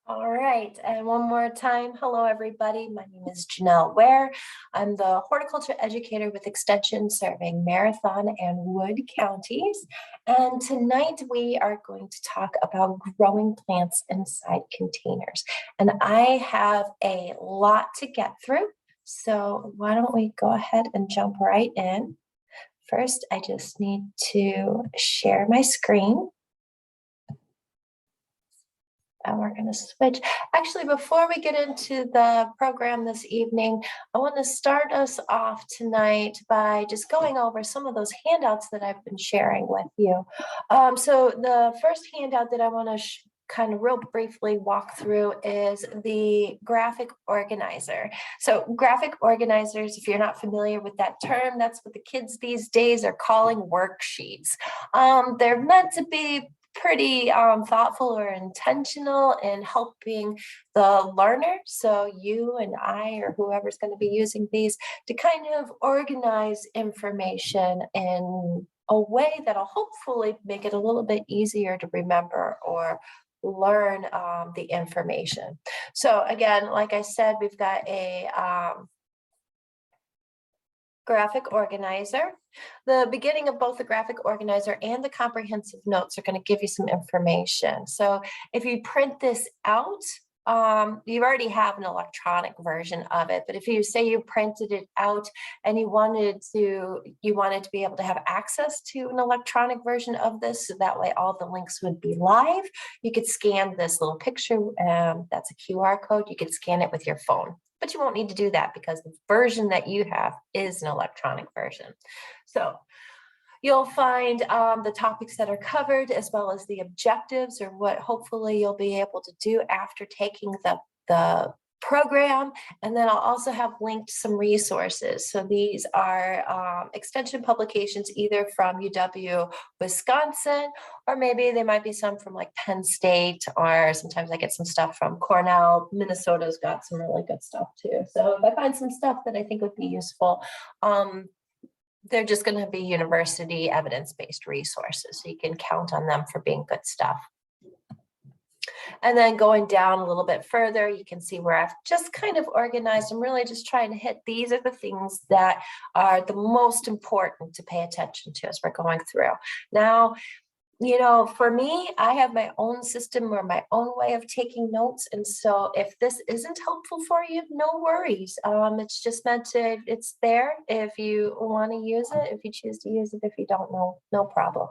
All right, and one more time, hello everybody. My name is Janelle Ware. I'm the horticulture educator with Extension serving Marathon and Wood counties. And tonight we are going to talk about growing plants inside containers. And I have a lot to get through, so why don't we go ahead and jump right in. First, I just need to share my screen. And we're going to switch. Actually, before we get into the program this evening, I want to start us off tonight by just going over some of those handouts that I've been sharing with you. So the first handout that I want to kind of real briefly walk through is the graphic organizer. So graphic organizers, if you're not familiar with that term, that's what the kids these days are calling worksheets. They're meant to be pretty thoughtful or intentional in helping the learner, so you and I or whoever's going to be using these, to kind of organize information in a way that'll hopefully make it a little bit easier to remember or learn the information. So again, like I said, we've got a graphic organizer. The beginning of both the graphic organizer and the comprehensive notes are going to give you some information. So if you print this out, you already have an electronic version of it, but if you say you printed it out and you wanted to be able to have access to an electronic version of this, so that way all the links would be live, you could scan this little picture, that's a QR code, you could scan it with your phone. But you won't need to do that because the version that you have is an electronic version. So you'll find the topics that are covered, as well as the objectives, or what hopefully you'll be able to do after taking the program. And then I'll also have linked some resources. So these are extension publications either from UW Wisconsin, or maybe they might be some from like Penn State, or sometimes I get some stuff from Cornell. Minnesota's got some really good stuff too. So if I find some stuff that I think would be useful, they're just going to be university evidence-based resources, so you can count on them for being good stuff. And then going down a little bit further, you can see where I've just kind of organized. I'm really just trying to hit, these are the things that are the most important to pay attention to as we're going through. Now, you know, for me, I have my own system or my own way of taking notes. And so if this isn't helpful for you, no worries. It's just meant to, it's there if you want to use it, if you choose to use it. If you don't know, no problem.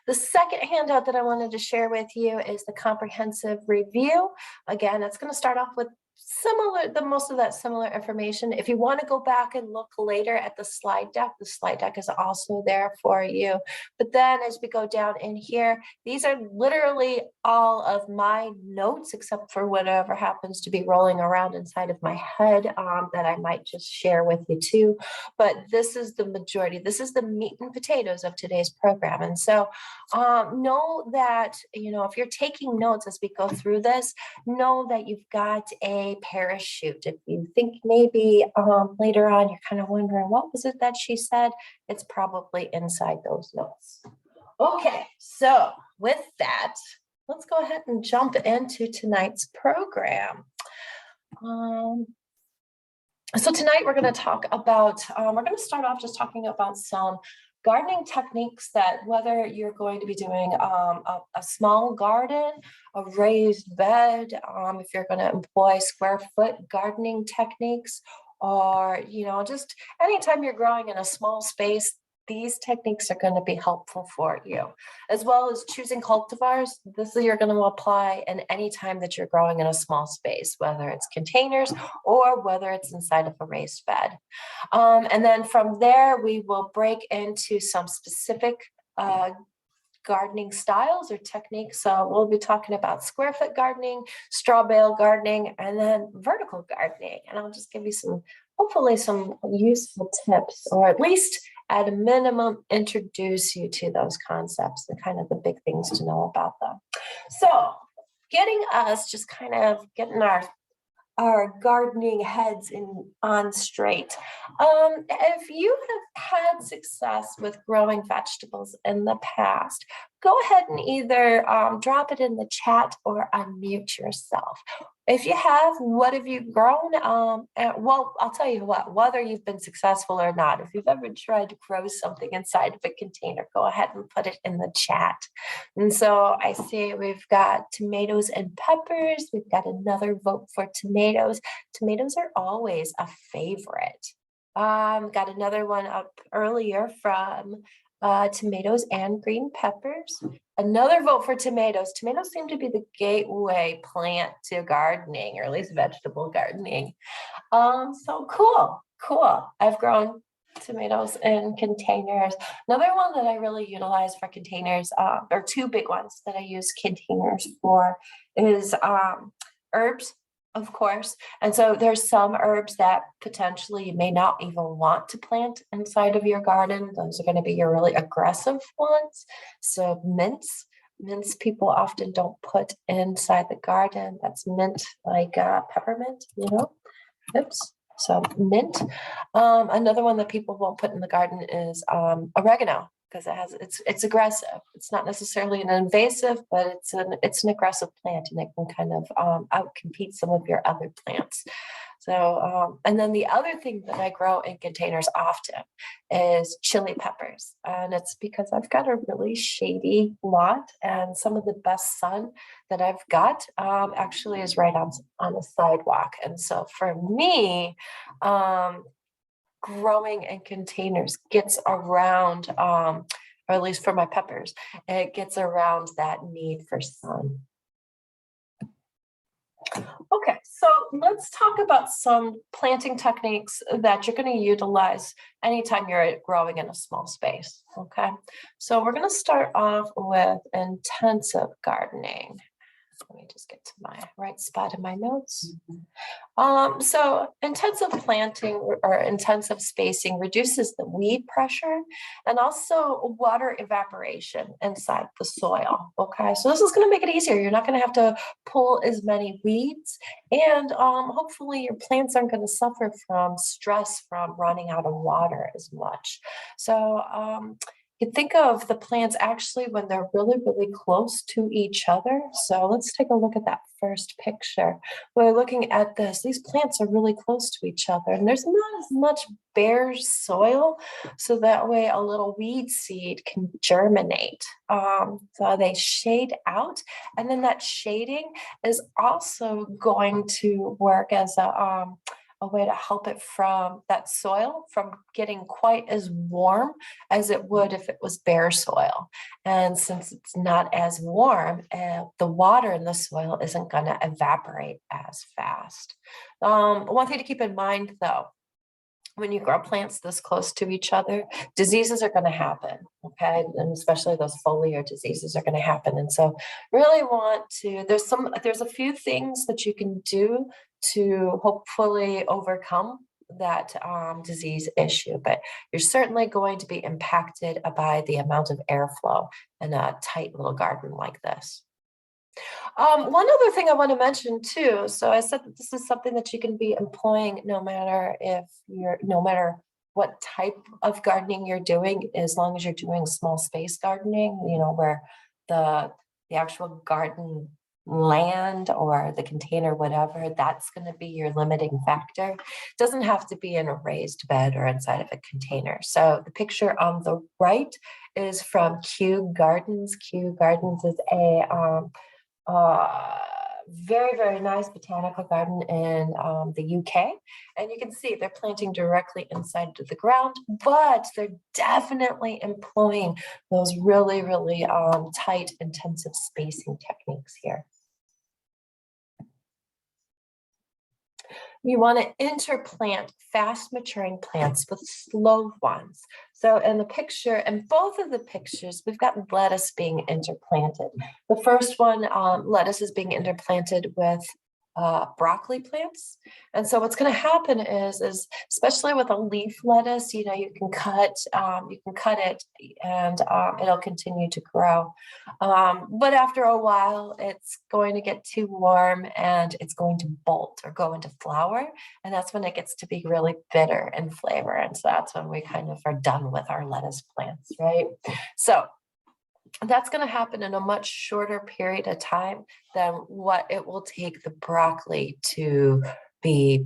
The second handout that I wanted to share with you is the comprehensive review. Again, it's going to start off with most of that similar information. If you want to go back and look later at the slide deck is also there for you. But then as we go down in here, these are literally all of my notes, except for whatever happens to be rolling around inside of my head that I might just share with you too. But this is the majority. This is the meat and potatoes of today's program. And so know that, you know, if you're taking notes as we go through this, know that you've got a parachute. If you think maybe later on you're kind of wondering what was it that she said, it's probably inside those notes. Okay, so with that, let's go ahead and jump into tonight's program. So tonight we're going to talk about, we're going to start off just talking about some gardening techniques that, whether you're going to be doing a small garden, a raised bed, if you're going to employ square foot gardening techniques, or, you know, just anytime you're growing in a small space, these techniques are going to be helpful for you, as well as choosing cultivars. This is you're going to apply in any time that you're growing in a small space, whether it's containers or whether it's inside of a raised bed. And then from there, we will break into some specific gardening styles or techniques. So we'll be talking about square foot gardening, straw bale gardening, and then vertical gardening. And I'll just give you hopefully some useful tips, or at least at a minimum, introduce you to those concepts and kind of the big things to know about them. So getting our our gardening heads in on straight. If you have had success with growing vegetables in the past, go ahead and either drop it in the chat or unmute yourself. If you have, what have you grown? Well, I'll tell you what, whether you've been successful or not, if you've ever tried to grow something inside of a container, go ahead and put it in the chat. And so I see we've got tomatoes and peppers. We've got another vote for tomatoes. Tomatoes are always a favorite. Got another one up earlier from tomatoes and green peppers. Another vote for tomatoes. Tomatoes seem to be the gateway plant to gardening, or at least vegetable gardening. So cool. I've grown tomatoes in containers. Another one that I really utilize for containers, or two big ones that I use containers for, is herbs, of course. And so there's some herbs that potentially you may not even want to plant inside of your garden. Those are going to be your really aggressive ones. So mints people often don't put inside the garden. That's mint, like peppermint, Oops. So mint. Another one that people won't put in the garden is oregano, because it's aggressive. It's not necessarily an invasive, but it's an aggressive plant, and it can kind of outcompete some of your other plants. So, and then the other thing that I grow in containers often is chili peppers. And it's because I've got a really shady lot, and some of the best sun that I've got actually is right on a sidewalk. And so for me, growing in containers gets around, or at least for my peppers, it gets around that need for sun. Okay, so let's talk about some planting techniques that you're going to utilize anytime you're growing in a small space. Okay, so we're going to start off with intensive gardening. Let me just get to my right spot in my notes. So intensive planting or intensive spacing reduces the weed pressure and also water evaporation inside the soil. Okay, so this is going to make it easier. You're not going to have to pull as many weeds, and hopefully your plants aren't going to suffer from stress from running out of water as much. So you think of the plants actually when they're really, really close to each other. So let's take a look at that first picture. We're looking at this. These plants are really close to each other, and there's not as much bare soil, so that way a little weed seed can germinate. So they shade out, and then that shading is also going to work as a way to help it from that soil from getting quite as warm as it would if it was bare soil. And since it's not as warm, the water in the soil isn't going to evaporate as fast. One thing to keep in mind, though, when you grow plants this close to each other, diseases are going to happen, okay? And especially those foliar diseases are going to happen. And so really want to, there's a few things that you can do to hopefully overcome that disease issue, but you're certainly going to be impacted by the amount of airflow in a tight little garden like this. One other thing I want to mention too, so I said that this is something that you can be employing no matter what type of gardening you're doing, as long as you're doing small space gardening, where the actual garden land or the container, whatever, that's going to be your limiting factor. It doesn't have to be in a raised bed or inside of a container. So the picture on the right is from Kew Gardens. Kew Gardens is a very, very nice botanical garden in the UK. And you can see they're planting directly inside the ground, but they're definitely employing those really, really tight, intensive spacing techniques here. You want to interplant fast maturing plants with slow ones. So in both of the pictures, we've got lettuce being interplanted. The first one, lettuce is being interplanted with broccoli plants. And so what's going to happen is especially with a leaf lettuce, you know, you can cut it and it'll continue to grow. But after a while, it's going to get too warm and it's going to bolt or go into flower. And that's when it gets to be really bitter in flavor. And so that's when we kind of are done with our lettuce plants, right? So that's going to happen in a much shorter period of time than what it will take the broccoli to be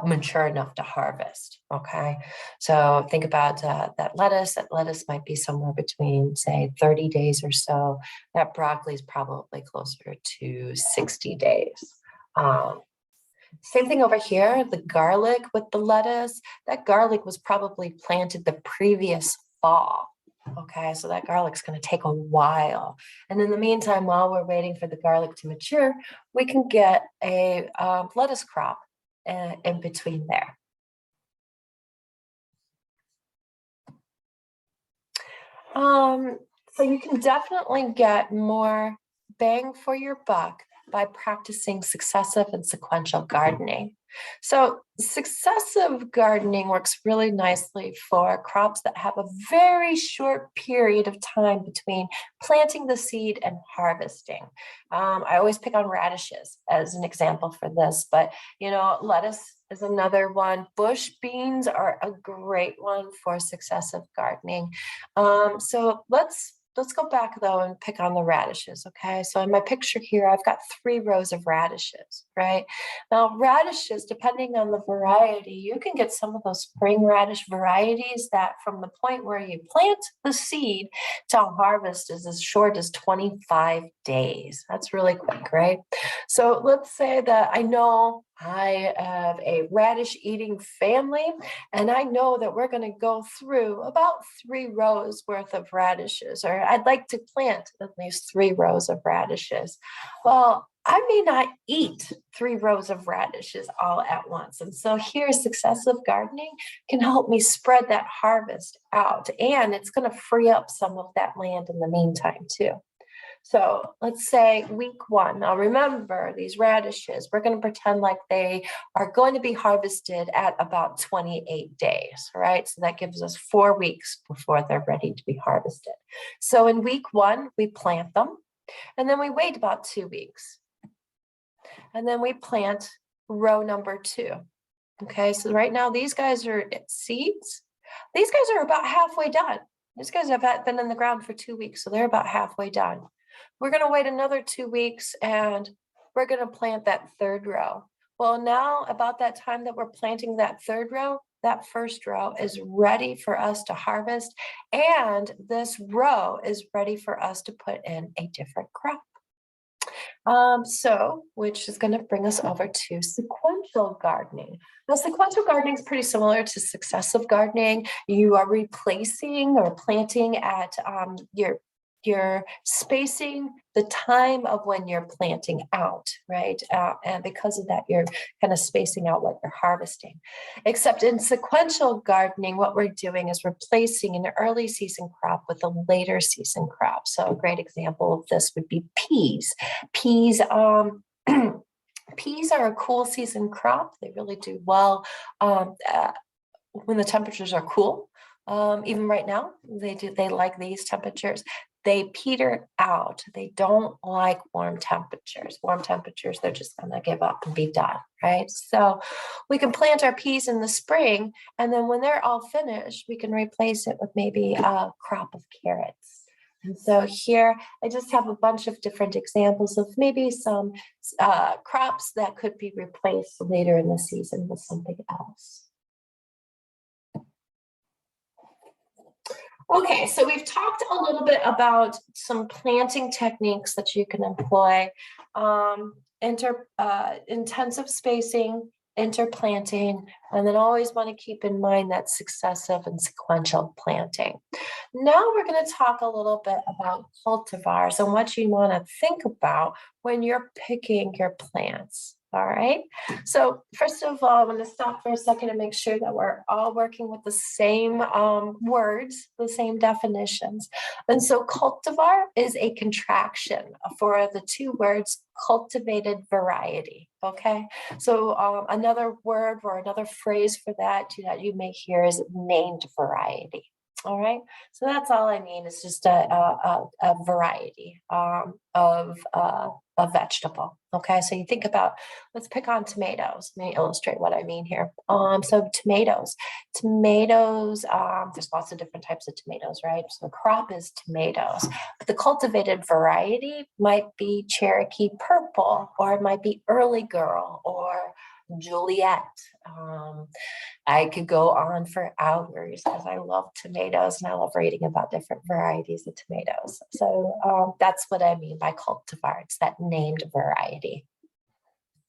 mature enough to harvest. Okay, so think about that lettuce. That lettuce might be somewhere between, say, 30 days or so. That broccoli is probably closer to 60 days. Same thing over here, the garlic with the lettuce. That garlic was probably planted the previous fall. Okay, so that garlic's going to take a while. And in the meantime, while we're waiting for the garlic to mature, we can get a lettuce crop in between there. So you can definitely get more bang for your buck by practicing successive and sequential gardening. So successive gardening works really nicely for crops that have a very short period of time between planting the seed and harvesting. I always pick on radishes as an example for this, but you know, lettuce is another one. Bush beans are a great one for successive gardening. So let's go back though and pick on the radishes. Okay, so in my picture here, I've got 3 rows of radishes, right? Now radishes, depending on the variety, you can get some of those spring radish varieties that from the point where you plant the seed to harvest is as short as 25 days. That's really quick, right? So let's say that I know I have a radish eating family, and I know that we're going to go through about 3 rows worth of radishes, or I'd like to plant at least 3 rows of radishes. Well, I may not eat 3 rows of radishes all at once. And so here, successive gardening can help me spread that harvest out, and it's going to free up some of that land in the meantime too. So let's say week 1. Now remember, these radishes, we're going to pretend like they are going to be harvested at about 28 days, right? So that gives us 4 weeks before they're ready to be harvested. So in week 1, we plant them, and then we wait about 2 weeks. And then we plant row number 2. Okay, so right now these guys are seeds. These guys are about halfway done. These guys have been in the ground for 2 weeks, so they're about halfway done. We're going to wait another 2 weeks and we're going to plant that 3rd row. Well, now about that time that we're planting that 3rd row, that 1st row is ready for us to harvest, and this row is ready for us to put in a different crop. Which is going to bring us over to sequential gardening. Now, sequential gardening is pretty similar to successive gardening. You are replacing or planting at you're spacing the time of when you're planting out, right? And because of that, you're kind of spacing out what you're harvesting. Except in sequential gardening, what we're doing is replacing an early season crop with a later season crop. So a great example of this would be peas. Peas, peas are a cool season crop. They really do well when the temperatures are cool. Even right now, they like these temperatures. They peter out. They don't like warm temperatures. Warm temperatures, they're just going to give up and be done, right? So we can plant our peas in the spring, and then when they're all finished, we can replace it with maybe a crop of carrots. And so here, I just have a bunch of different examples of maybe some crops that could be replaced later in the season with something else. Okay, so we've talked a little bit about some planting techniques that you can employ. Intensive spacing, interplanting, and then always want to keep in mind that successive and sequential planting. Now we're going to talk a little bit about cultivars and what you want to think about when you're picking your plants. All right. So first of all, I'm going to stop for a second and make sure that we're all working with the same words, the same definitions. And so cultivar is a contraction for the two words cultivated variety. Okay. So another word or another phrase for that you may hear is named variety. All right. So that's all I mean. It's just a variety of a vegetable. Okay, so you think about, let's pick on tomatoes. Let me illustrate what I mean here. So tomatoes, there's lots of different types of tomatoes, right? So the crop is tomatoes, but the cultivated variety might be Cherokee purple, or it might be early girl, or Juliet. I could go on for hours because I love tomatoes and I love reading about different varieties of tomatoes. So that's what I mean by cultivar. It's that named variety.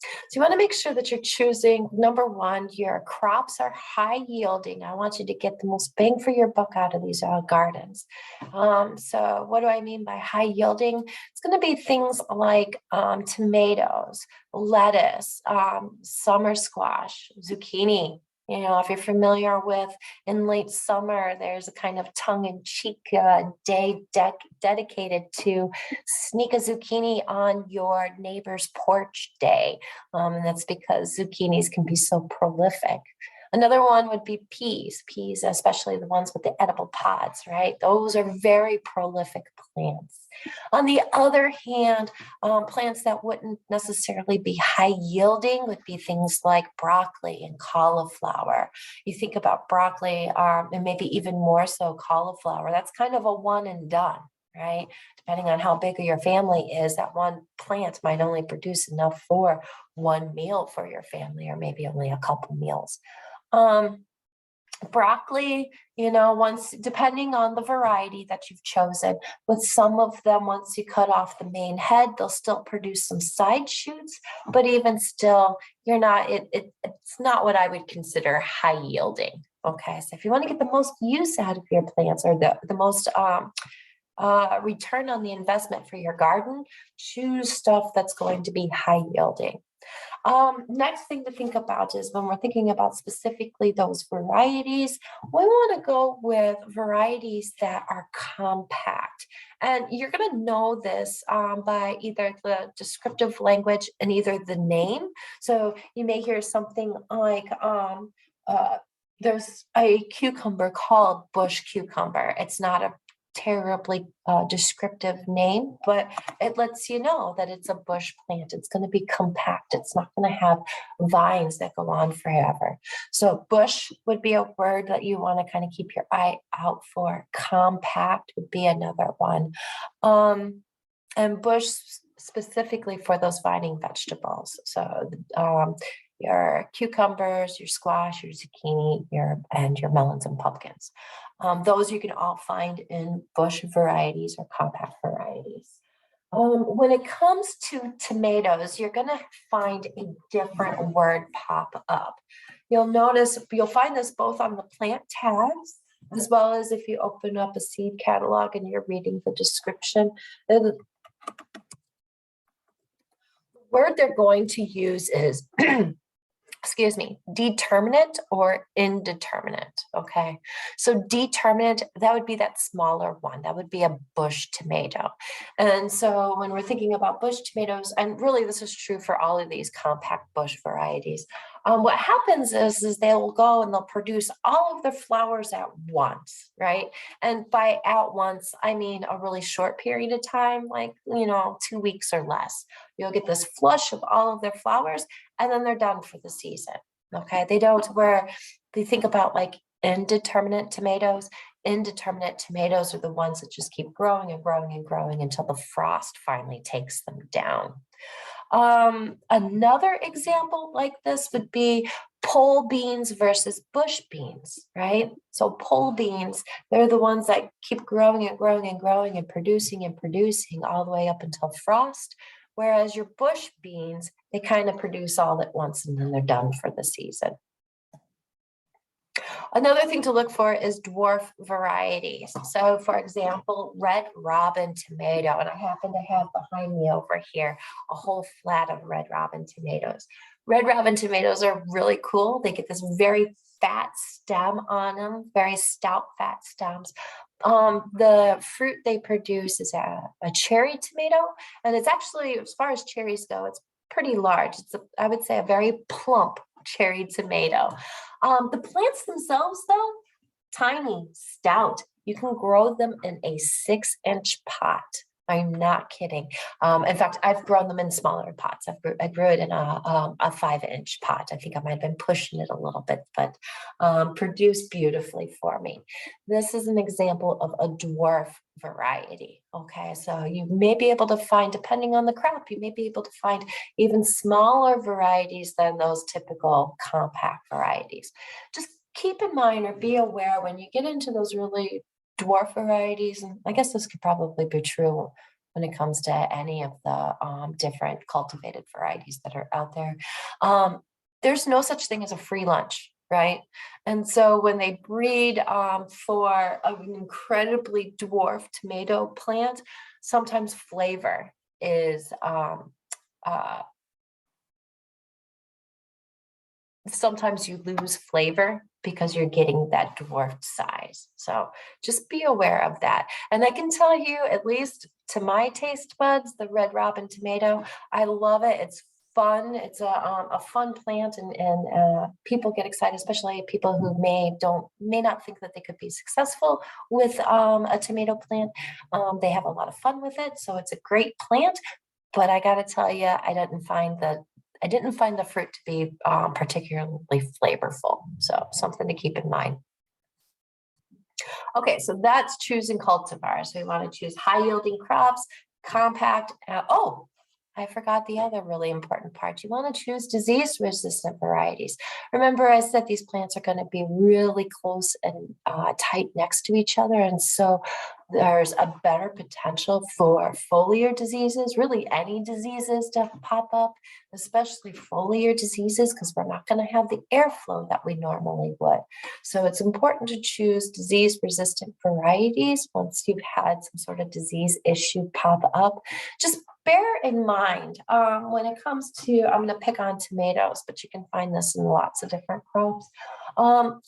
So you want to make sure that you're choosing, number one, your crops are high yielding. I want you to get the most bang for your buck out of these gardens. So what do I mean by high yielding? It's going to be things like tomatoes, lettuce, summer squash, zucchini. You know, if you're familiar with in late summer, there's a kind of tongue-in-cheek day dedicated to sneak a zucchini on your neighbor's porch day. And that's because zucchinis can be so prolific. Another one would be peas, especially the ones with the edible pods, right? Those are very prolific plants. On the other hand, plants that wouldn't necessarily be high yielding would be things like broccoli and cauliflower. You think about broccoli, and maybe even more so cauliflower, that's kind of a one and done, right? Depending on how big your family is, that one plant might only produce enough for one meal for your family, or maybe only a couple meals. Broccoli, you know, once depending on the variety that you've chosen, with some of them, once you cut off the main head, they'll still produce some side shoots, but even still, it's not what I would consider high yielding. Okay, so if you want to get the most use out of your plants, or the most return on the investment for your garden, choose stuff that's going to be high yielding. Next thing to think about is when we're thinking about specifically those varieties, we want to go with varieties that are compact. And you're going to know this by either the descriptive language and either the name. So you may hear something like, there's a cucumber called bush cucumber. It's not a terribly descriptive name, but it lets you know that it's a bush plant. It's going to be compact. It's not going to have vines that go on forever. So bush would be a word that you want to kind of keep your eye out for. Compact would be another one. And bush specifically for those vining vegetables. So your cucumbers, your squash, your zucchini, and your melons and pumpkins. Those you can all find in bush varieties or compact varieties. When it comes to tomatoes, you're going to find a different word pop up. You'll find this both on the plant tags, as well as if you open up a seed catalog and you're reading the description. The word they're going to use is excuse me, determinate or indeterminate, okay? So determinate, that would be that smaller one. That would be a bush tomato. And so when we're thinking about bush tomatoes, and really this is true for all of these compact bush varieties, what happens is they will go and they'll produce all of their flowers at once, right? And by at once, I mean a really short period of time, like, 2 weeks or less. You'll get this flush of all of their flowers, and then they're done for the season. Okay, they think about like indeterminate tomatoes. Indeterminate tomatoes are the ones that just keep growing and growing and growing until the frost finally takes them down. Another example like this would be pole beans versus bush beans, right? So pole beans, they're the ones that keep growing and growing and growing and producing all the way up until frost. Whereas your bush beans, they kind of produce all at once and then they're done for the season. Another thing to look for is dwarf varieties. So for example, red robin tomato, and I happen to have behind me over here a whole flat of red robin tomatoes. Red robin tomatoes are really cool. They get this very fat stem on them, very stout fat stems. The fruit they produce is a cherry tomato, and it's actually, as far as cherries go, it's pretty large. It's, I would say, a very plump cherry tomato. The plants themselves, though, tiny, stout. You can grow them in a 6-inch pot. I'm not kidding. In fact, I've grown them in smaller pots. I grew it in a 5-inch pot. I think I might have been pushing it a little bit, but produced beautifully for me. This is an example of a dwarf variety. Okay, so you may be able to find, depending on the crop, you may be able to find even smaller varieties than those typical compact varieties. Just keep in mind or be aware when you get into those really dwarf varieties, and I guess this could probably be true when it comes to any of the different cultivated varieties that are out there. There's no such thing as a free lunch, right? And so when they breed for an incredibly dwarf tomato plant, sometimes flavor is sometimes you lose flavor because you're getting that dwarfed size. So just be aware of that. And I can tell you, at least to my taste buds, the red robin tomato, I love it. It's fun. It's a fun plant, and people get excited, especially people who may not think that they could be successful with a tomato plant. They have a lot of fun with it. So it's a great plant. But I got to tell you, I didn't find the fruit to be particularly flavorful. So something to keep in mind. Okay, so that's choosing cultivars. So we want to choose high yielding crops, compact. I forgot the other really important part. You want to choose disease resistant varieties. Remember, I said these plants are going to be really close and tight next to each other. And so there's a better potential for foliar diseases, really any diseases to pop up, especially foliar diseases, because we're not going to have the airflow that we normally would. So it's important to choose disease resistant varieties once you've had some sort of disease issue pop up. Just bear in mind when it comes to, I'm going to pick on tomatoes, but you can find this in lots of different crops.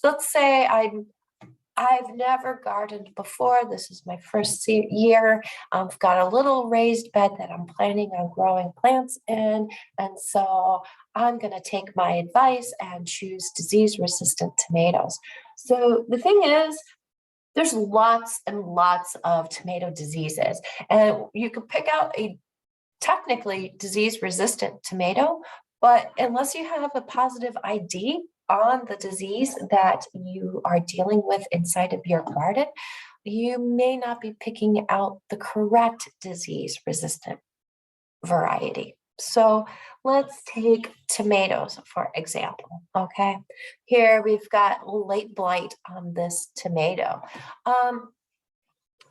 Let's say I've never gardened before. This is my first year. I've got a little raised bed that I'm planning on growing plants in. And so I'm going to take my advice and choose disease-resistant tomatoes. So the thing is, there's lots and lots of tomato diseases. And you can pick out a technically disease-resistant tomato, but unless you have a positive ID on the disease that you are dealing with inside of your garden, you may not be picking out the correct disease-resistant variety. So let's take tomatoes, for example, okay? Here we've got late blight on this tomato.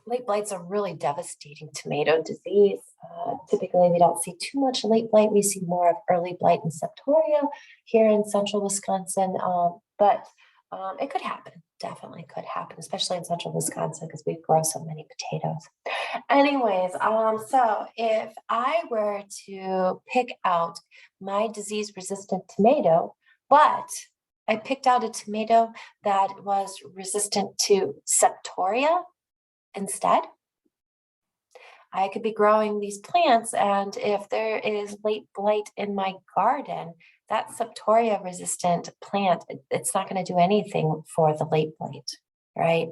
Late blight's a really devastating tomato disease. Typically, we don't see too much late blight. We see more of early blight and septoria here in central Wisconsin, but it could happen. Definitely could happen, especially in central Wisconsin because we grow so many potatoes. Anyways, so if I were to pick out my disease-resistant tomato, but I picked out a tomato that was resistant to septoria instead, I could be growing these plants, and if there is late blight in my garden, that septoria resistant plant, it's not going to do anything for the late blight, right?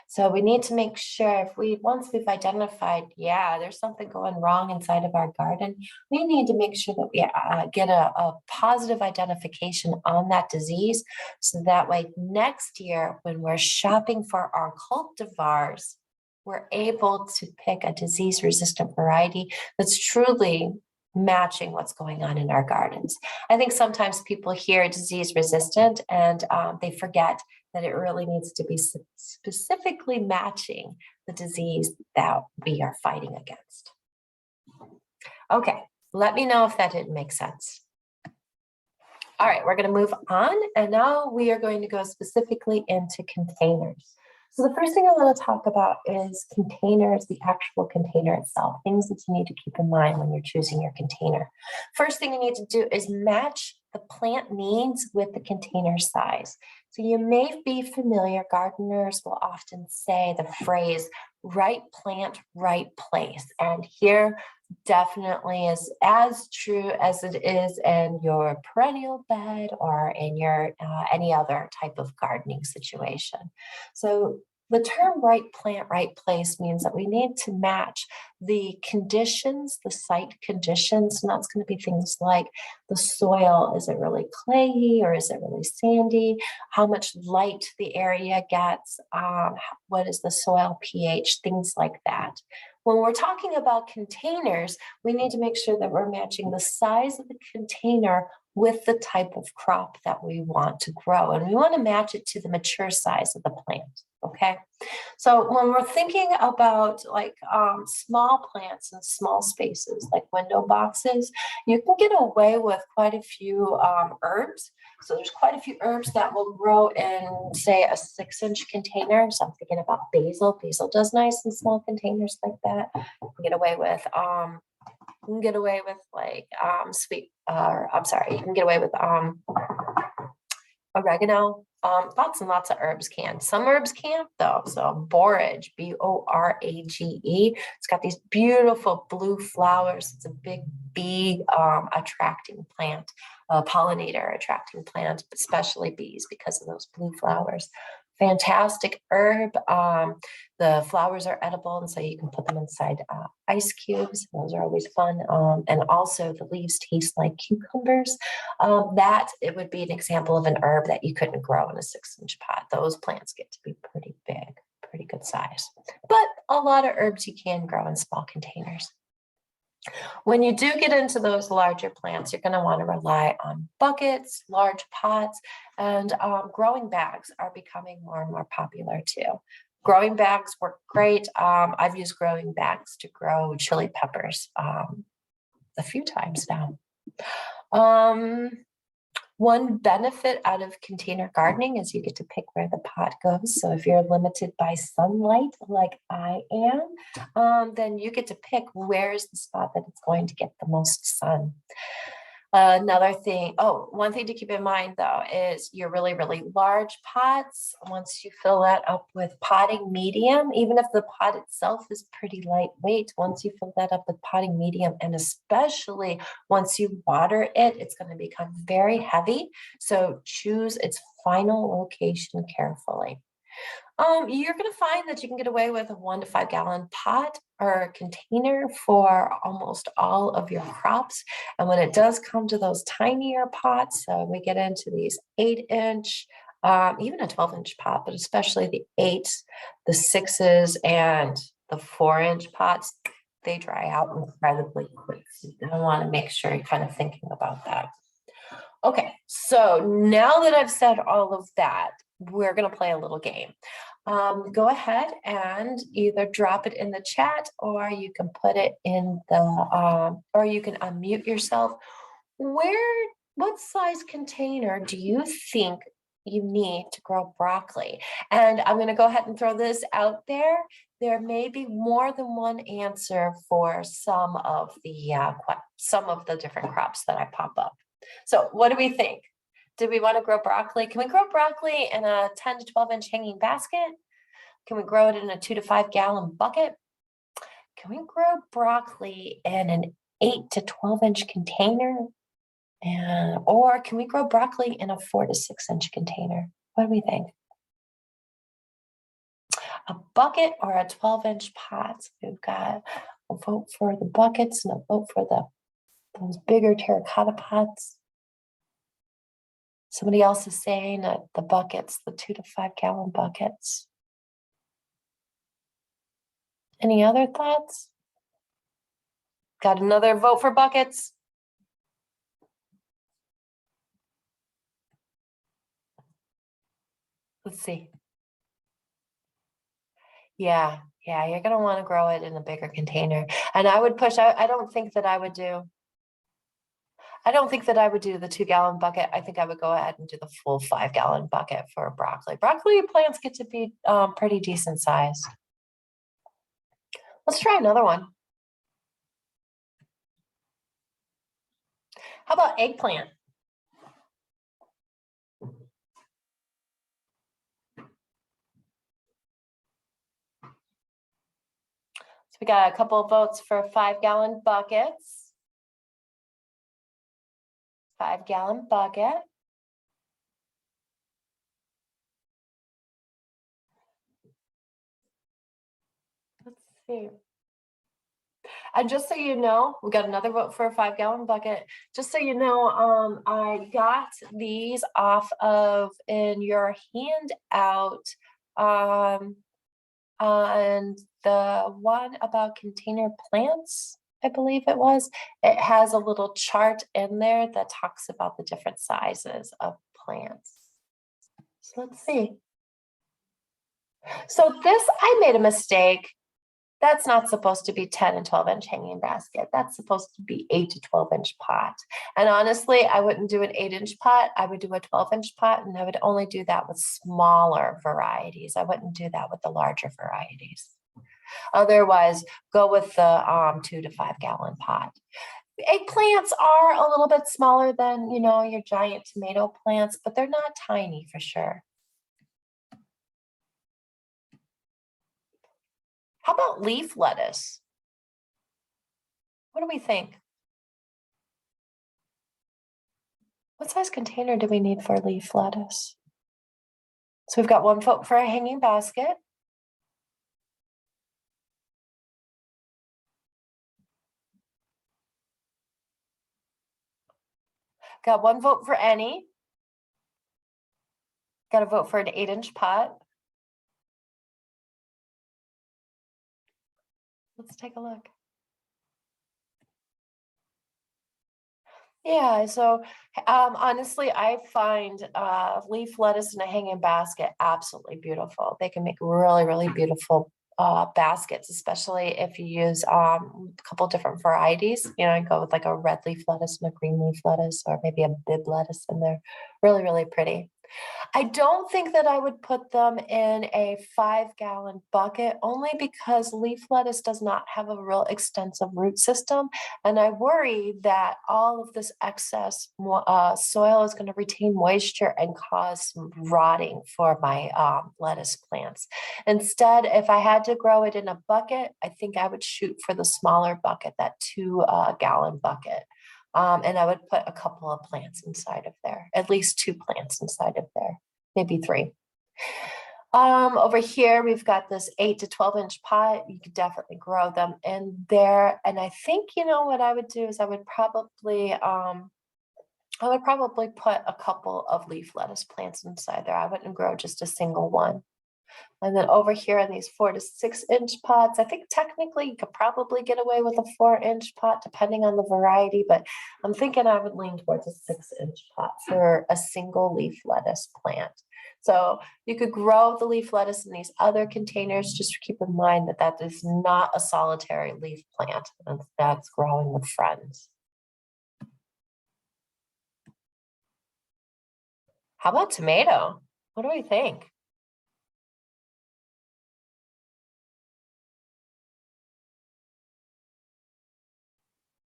So we need to make sure once we've identified, yeah, there's something going wrong inside of our garden, we need to make sure that we get a positive identification on that disease. So that way next year, when we're shopping for our cultivars, we're able to pick a disease-resistant variety that's truly matching what's going on in our gardens. I think sometimes people hear disease-resistant and they forget that it really needs to be specifically matching the disease that we are fighting against. Okay, let me know if that didn't make sense. All right, we're going to move on, and now we are going to go specifically into containers. So the first thing I want to talk about is containers, the actual container itself, things that you need to keep in mind when you're choosing your container. First thing you need to do is match the plant needs with the container size. So you may be familiar, gardeners will often say the phrase, right plant, right place. And here definitely is as true as it is in your perennial bed or in your any other type of gardening situation. So the term right plant, right place means that we need to match the conditions, the site conditions, and that's going to be things like the soil. Is it really clayey or is it really sandy? How much light the area gets? What is the soil pH? Things like that. When we're talking about containers, we need to make sure that we're matching the size of the container with the type of crop that we want to grow. And we want to match it to the mature size of the plant, okay? So when we're thinking about like small plants and small spaces, like window boxes, you can get away with quite a few herbs. So there's quite a few herbs that will grow in, say, a 6-inch container. So I'm thinking about basil. Basil does nice in small containers like that. You can get away with like sweet. You can get away with oregano. Lots and lots of herbs can. Some herbs can't though. So borage, B-O-R-A-G-E. It's got these beautiful blue flowers. It's a big bee attracting plant, a pollinator attracting plant, especially bees because of those blue flowers. Fantastic herb. The flowers are edible, and so you can put them inside ice cubes. Those are always fun. And also the leaves taste like cucumbers. That it would be an example of an herb that you couldn't grow in a 6-inch pot. Those plants get to be pretty big, pretty good size. But a lot of herbs you can grow in small containers. When you do get into those larger plants, you're going to want to rely on buckets, large pots, and growing bags are becoming more and more popular too. Growing bags work great. I've used growing bags to grow chili peppers a few times now. One benefit out of container gardening is you get to pick where the pot goes. So if you're limited by sunlight like I am, then you get to pick where's the spot that it's going to get the most sun. Another thing, one thing to keep in mind though is your really, really large pots. Once you fill that up with potting medium, even if the pot itself is pretty lightweight, once you fill that up with potting medium, and especially once you water it, it's going to become very heavy. So choose its final location carefully. You're going to find that you can get away with a 1 to 5 gallon pot or container for almost all of your crops. And when it does come to those tinier pots, we get into these 8-inch, even a 12-inch pot, but especially the 8s, the 6s, and the 4-inch pots, they dry out incredibly quick. So you're going to want to make sure you're kind of thinking about that. Okay, so now that I've said all of that, we're going to play a little game. Go ahead and either drop it in the chat, or you can put it in the, or you can unmute yourself. What size container do you think you need to grow broccoli? And I'm going to go ahead and throw this out there. There may be more than one answer for some of the different crops that I pop up. So what do we think? Do we want to grow broccoli? Can we grow broccoli in a 10 to 12-inch hanging basket? Can we grow it in a 2 to 5 gallon bucket? Can we grow broccoli in an 8 to 12-inch container? Or can we grow broccoli in a 4 to 6-inch container? What do we think? A bucket or a 12-inch pot? We've got a vote for the buckets and a vote for those bigger terracotta pots. Somebody else is saying that the buckets, the 2 to 5 gallon buckets. Any other thoughts? Got another vote for buckets? Let's see. Yeah, you're going to want to grow it in a bigger container. And I would push, I don't think that I would do I don't think that I would do the 2-gallon bucket. I think I would go ahead and do the full 5-gallon bucket for broccoli. Broccoli plants get to be pretty decent sized. Let's try another one. How about eggplant? So we got a couple of votes for 5-gallon buckets. 5-gallon bucket. Let's see. And just so you know, we got another vote for a 5-gallon bucket. Just so you know, I got these off of in your handout. And the one about container plants, I believe it was, it has a little chart in there that talks about the different sizes of plants. So let's see. So this, I made a mistake. That's not supposed to be 10 and 12-inch hanging basket. That's supposed to be 8 to 12-inch pot. And honestly, I wouldn't do an 8-inch pot. I would do a 12-inch pot, and I would only do that with smaller varieties. I wouldn't do that with the larger varieties. Otherwise, go with the 2 to 5-gallon pot. Eggplants are a little bit smaller than, you know, your giant tomato plants, but they're not tiny for sure. How about leaf lettuce? What do we think? What size container do we need for leaf lettuce? So we've got 1 vote for a hanging basket. Got 1 vote for any. Got a vote for an 8-inch pot. Let's take a look. Yeah, so honestly, I find leaf lettuce in a hanging basket absolutely beautiful. They can make really, really beautiful baskets, especially if you use a couple different varieties. You know, go with like a red leaf lettuce and a green leaf lettuce, or maybe a bib lettuce in there. Really, really pretty. I don't think that I would put them in a 5-gallon bucket, only because leaf lettuce does not have a real extensive root system. And I worry that all of this excess soil is going to retain moisture and cause some rotting for my lettuce plants. Instead, if I had to grow it in a bucket, I think I would shoot for the smaller bucket, that 2-gallon bucket. And I would put a couple of plants inside of there, at least 2 plants inside of there, maybe 3. Over here, we've got this 8 to 12-inch pot. You could definitely grow them in there. And I think, you know, what I would do is I would probably put a couple of leaf lettuce plants inside there. I wouldn't grow just a single one. And then over here in these 4 to 6-inch pots, I think technically you could probably get away with a 4-inch pot depending on the variety, but I'm thinking I would lean towards a 6-inch pot for a single leaf lettuce plant. So you could grow the leaf lettuce in these other containers. Just keep in mind that that is not a solitary leaf plant. That's growing with friends. How about tomato? What do we think?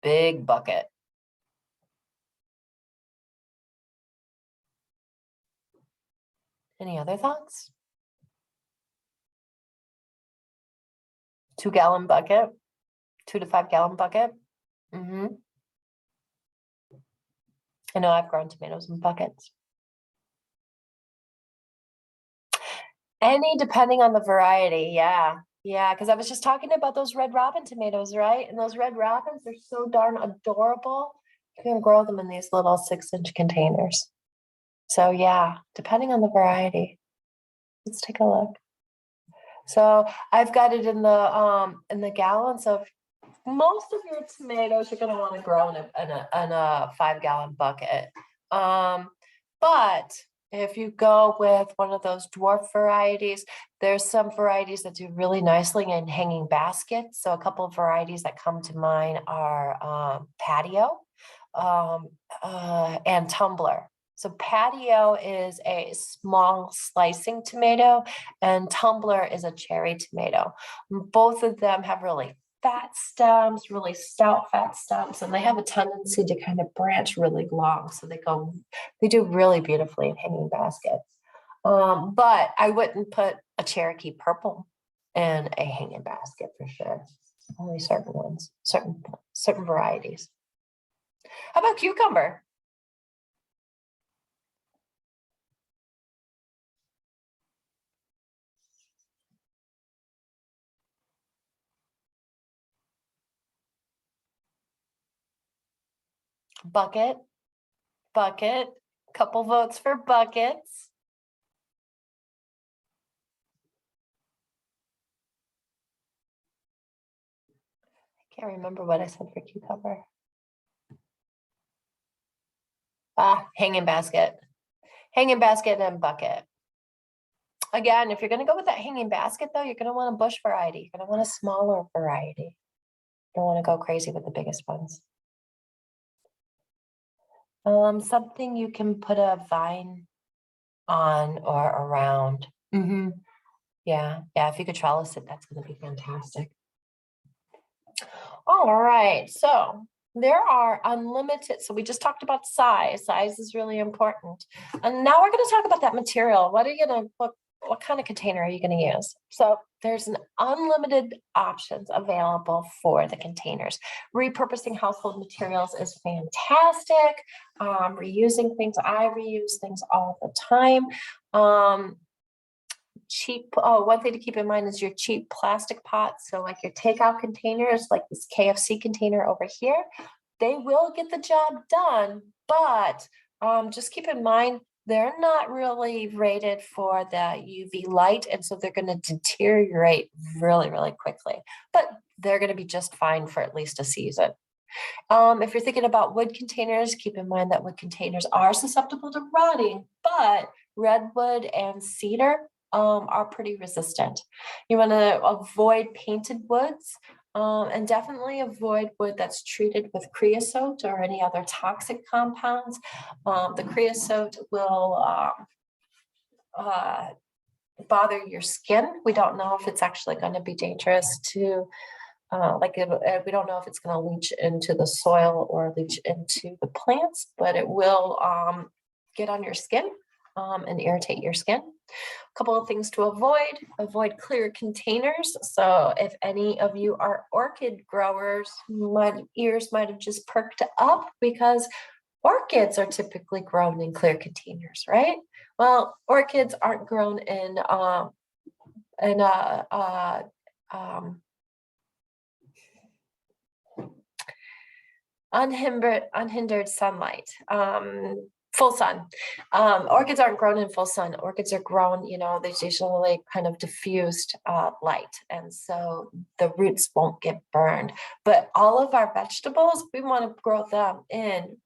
Big bucket. Any other thoughts? 2-gallon bucket, 2 to 5-gallon bucket. I know I've grown tomatoes in buckets. Any, depending on the variety, yeah. Yeah, because I was just talking about those red robin tomatoes, right? And those red robins are so darn adorable. You can grow them in these little 6-inch containers. So yeah, depending on the variety. Let's take a look. So I've got it in the gallons of most of your tomatoes you're going to want to grow in a 5-gallon bucket. But if you go with one of those dwarf varieties, there's some varieties that do really nicely in hanging baskets. So a couple of varieties that come to mind are patio. and tumbler. So patio is a small slicing tomato and tumbler is a cherry tomato. Both of them have really fat stems, really stout fat stems, and they have a tendency to kind of branch really long. So they do really beautifully in hanging baskets. But I wouldn't put a Cherokee purple in a hanging basket for sure. Only certain ones, certain varieties. How about cucumber? Bucket, bucket, couple votes for buckets. I can't remember what I said for cucumber. Hanging basket. Hanging basket and bucket. Again, if you're going to go with that hanging basket, though, you're going to want a bush variety. You're going to want a smaller variety. You don't want to go crazy with the biggest ones. Something you can put a vine on or around. Yeah, if you could trellis it, that's going to be fantastic. All right, so there are unlimited. So we just talked about size. Size is really important. And now we're going to talk about that material. What kind of container are you going to use? So there's an unlimited options available for the containers. Repurposing household materials is fantastic. Reusing things, I reuse things all the time. One thing to keep in mind is your cheap plastic pots. So like your takeout containers, like this KFC container over here, they will get the job done, but just keep in mind, they're not really rated for the UV light. And so they're going to deteriorate really, really quickly, but they're going to be just fine for at least a season. If you're thinking about wood containers, keep in mind that wood containers are susceptible to rotting, but redwood and cedar are pretty resistant. You want to avoid painted woods and definitely avoid wood that's treated with creosote or any other toxic compounds. The creosote will bother your skin. We don't know if it's actually going to be dangerous to we don't know if it's going to leach into the soil or leach into the plants, but it will get on your skin and irritate your skin. A couple of things to avoid clear containers. So if any of you are orchid growers, my ears might have just perked up because orchids are typically grown in clear containers, right? Well, orchids aren't grown in unhindered sunlight, full sun. Orchids aren't grown in full sun. Orchids are grown, there's usually kind of diffused light. And so the roots won't get burned. But all of our vegetables, we want to grow them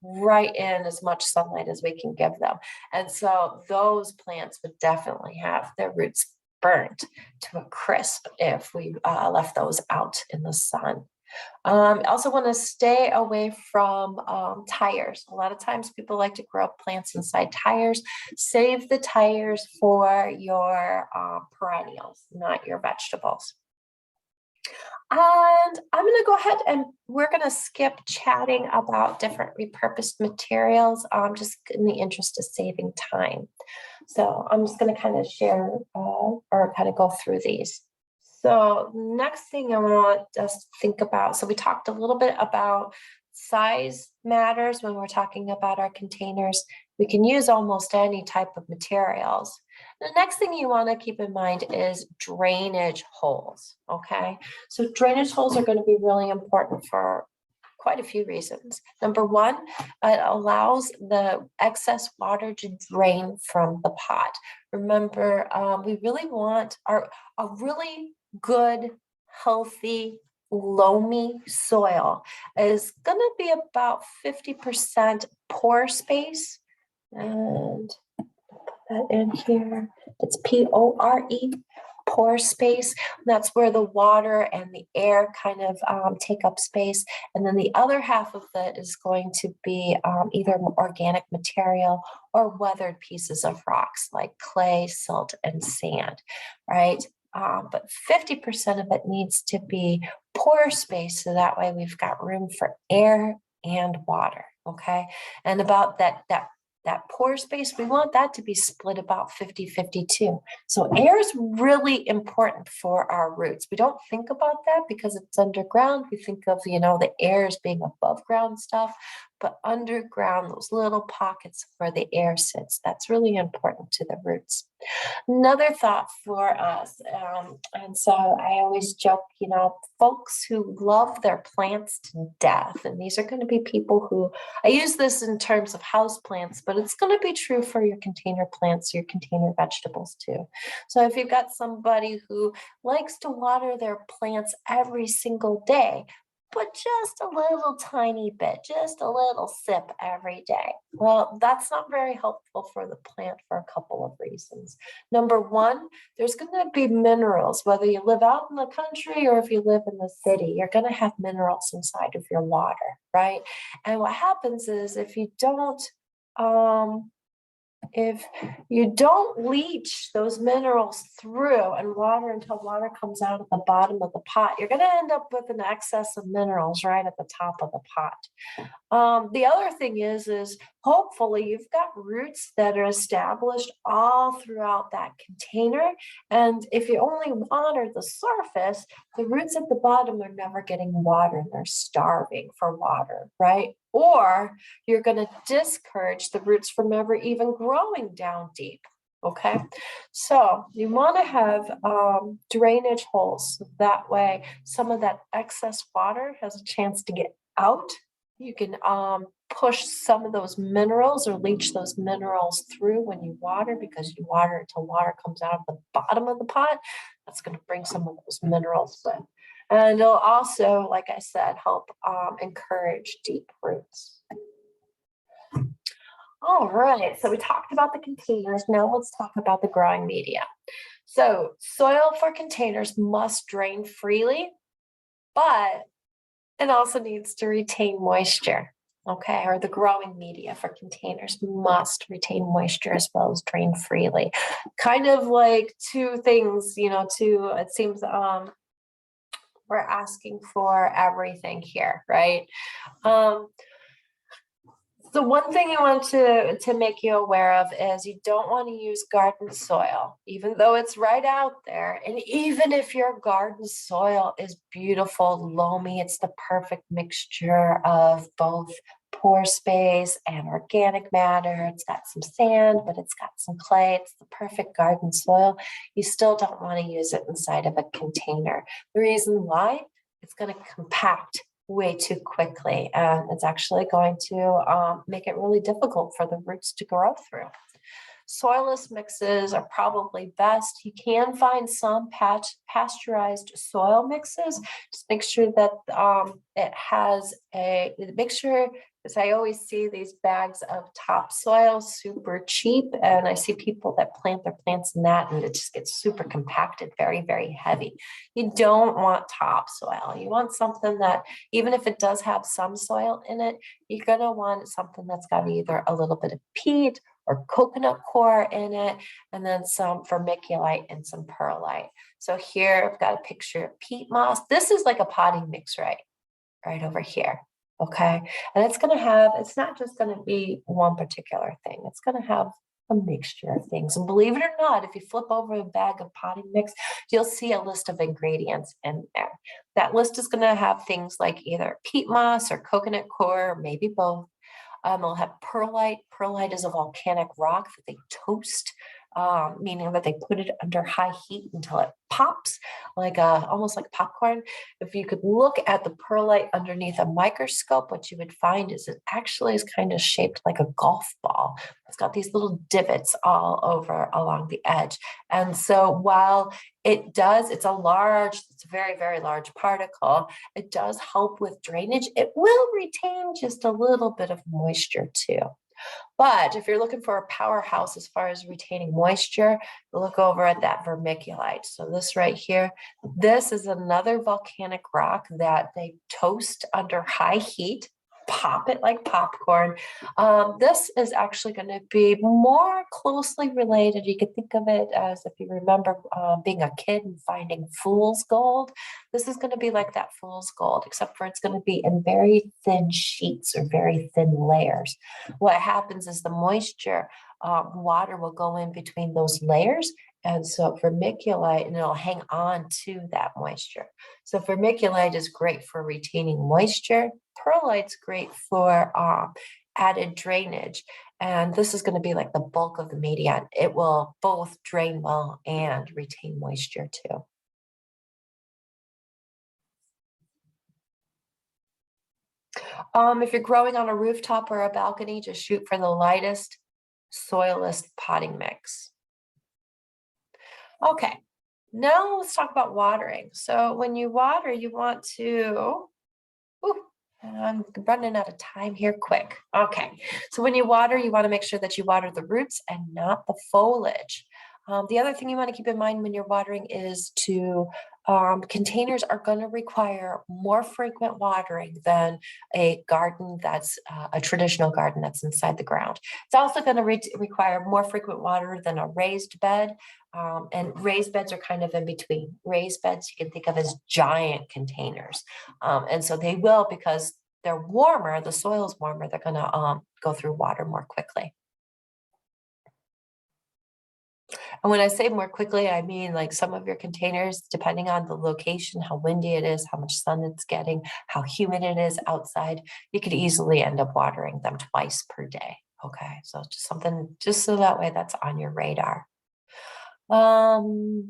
right in as much sunlight as we can give them. And so those plants would definitely have their roots burnt to a crisp if we left those out in the sun. Also want to stay away from tires. A lot of times people like to grow plants inside tires. Save the tires for your perennials, not your vegetables. And I'm going to go ahead and we're going to skip chatting about different repurposed materials, just in the interest of saving time. So I'm just going to kind of share or kind of go through these. So next thing I want us to think about, so we talked a little bit about size matters when we're talking about our containers. We can use almost any type of materials. The next thing you want to keep in mind is drainage holes, okay? So drainage holes are going to be really important for quite a few reasons. Number one, it allows the excess water to drain from the pot. Remember, we really want a really good, healthy, loamy soil is going to be about 50% pore space. And put that in here. It's PORE. pore space. That's where the water and the air kind of take up space. And then the other half of it is going to be either organic material or weathered pieces of rocks like clay, silt, and sand, right? But 50% of it needs to be pore space, so that way we've got room for air and water, okay? And about that pore space, we want that to be split about 50-50 too. So air is really important for our roots. We don't think about that because it's underground. We think of, the air as being above ground stuff, but underground, those little pockets where the air sits, that's really important to the roots. Another thought for us, and so I always joke, folks who love their plants to death, and these are going to be people who, I use this in terms of house plants, but it's going to be true for your container plants, your container vegetables too. So if you've got somebody who likes to water their plants every single day, but just a little tiny bit, just a little sip every day. Well, that's not very helpful for the plant for a couple of reasons. Number one, there's going to be minerals, whether you live out in the country or if you live in the city, you're going to have minerals inside of your water, right? And what happens is if you don't leach those minerals through and water until water comes out of the bottom of the pot, you're going to end up with an excess of minerals right at the top of the pot. The other thing is hopefully you've got roots that are established all throughout that container. And if you only water the surface, the roots at the bottom are never getting water. They're starving for water, right? Or you're going to discourage the roots from ever even growing down deep. Okay, so you want to have drainage holes. So that way, some of that excess water has a chance to get out. You can push some of those minerals or leach those minerals through when you water, because you water until water comes out of the bottom of the pot. That's going to bring some of those minerals in. And it'll also, like I said, help encourage deep roots. All right, so we talked about the containers. Now let's talk about the growing media. So soil for containers must drain freely, but it also needs to retain moisture, okay? Or the growing media for containers must retain moisture as well as drain freely. Kind of like two things, it seems we're asking for everything here, right? The one thing you want to make you aware of is you don't want to use garden soil, even though it's right out there. And even if your garden soil is beautiful, loamy, it's the perfect mixture of both pore space and organic matter. It's got some sand, but it's got some clay. It's the perfect garden soil. You still don't want to use it inside of a container. The reason why, it's going to compact way too quickly, and it's actually going to make it really difficult for the roots to grow through. Soilless mixes are probably best. You can find some pasteurized soil mixes. Just make sure that it has because I always see these bags of topsoil super cheap, and I see people that plant their plants in that, and it just gets super compacted, very, very heavy. You don't want topsoil. You want something that, even if it does have some soil in it, you're going to want something that's got either a little bit of peat or coconut coir in it, and then some vermiculite and some perlite. So here I've got a picture of peat moss. This is like a potting mix right over here. Okay, and it's not just going to be one particular thing. It's going to have a mixture of things. And believe it or not, if you flip over a bag of potting mix, you'll see a list of ingredients in there. That list is going to have things like either peat moss or coconut coir, or maybe both. They'll have perlite. Perlite is a volcanic rock that they toast, meaning that they put it under high heat until it pops, almost like popcorn. If you could look at the perlite underneath a microscope, what you would find is it actually is kind of shaped like a golf ball. It's got these little divots all over along the edge. And so while it's a very, very large particle, it does help with drainage. It will retain just a little bit of moisture too. But if you're looking for a powerhouse as far as retaining moisture, look over at that vermiculite. So this right here, this is another volcanic rock that they toast under high heat, pop it like popcorn. This is actually going to be more closely related. You could think of it as, if you remember being a kid and finding fool's gold. This is going to be like that fool's gold, except for it's going to be in very thin sheets or very thin layers. What happens is the moisture, water will go in between those layers. And so vermiculite, and it'll hang on to that moisture. So vermiculite is great for retaining moisture. Perlite's great for added drainage. And this is going to be like the bulk of the median. It will both drain well and retain moisture too. If you're growing on a rooftop or a balcony, just shoot for the lightest, soilless potting mix. Okay, now let's talk about watering. So when you water, you want to, and I'm running out of time here quick. Okay, so when you water, you want to make sure that you water the roots and not the foliage. The other thing you want to keep in mind when you're watering is to containers are going to require more frequent watering than a garden that's a traditional garden that's inside the ground. It's also going to require more frequent water than a raised bed. And raised beds are kind of in between. Raised beds you can think of as giant containers. And so they will, because they're warmer, the soil's warmer, they're going to go through water more quickly. And when I say more quickly, I mean like some of your containers, depending on the location, how windy it is, how much sun it's getting, how humid it is outside, you could easily end up watering them twice per day. Okay, so just something, just so that way that's on your radar. Oh,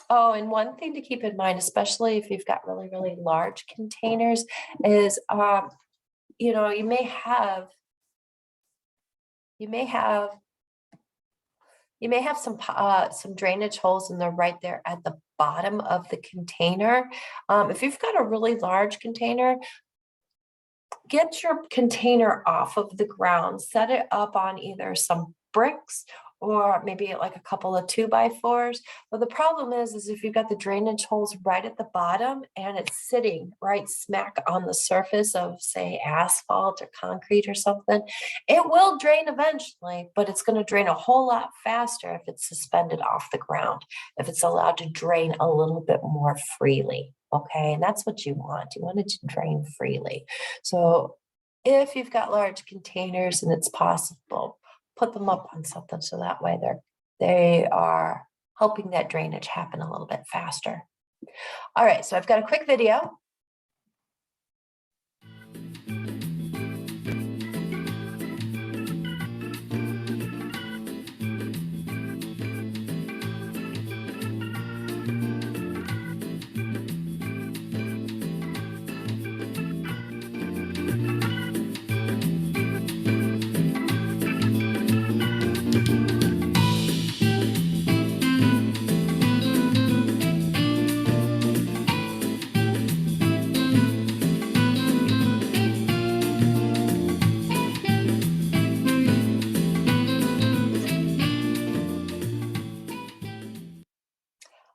and one thing to keep in mind, especially if you've got really, really large containers, is you know, you may have some drainage holes, and they're right there at the bottom of the container. If you've got a really large container, get your container off of the ground, set it up on either some bricks or maybe like a couple of 2x4s. But the problem is if you've got the drainage holes right at the bottom and it's sitting right smack on the surface of, say, asphalt or concrete or something, it will drain eventually, but it's going to drain a whole lot faster if it's suspended off the ground, if it's allowed to drain a little bit more freely. Okay, and that's what you want. You want it to drain freely. So if you've got large containers and it's possible, put them up on something so that way they are helping that drainage happen a little bit faster. All right, so I've got a quick video.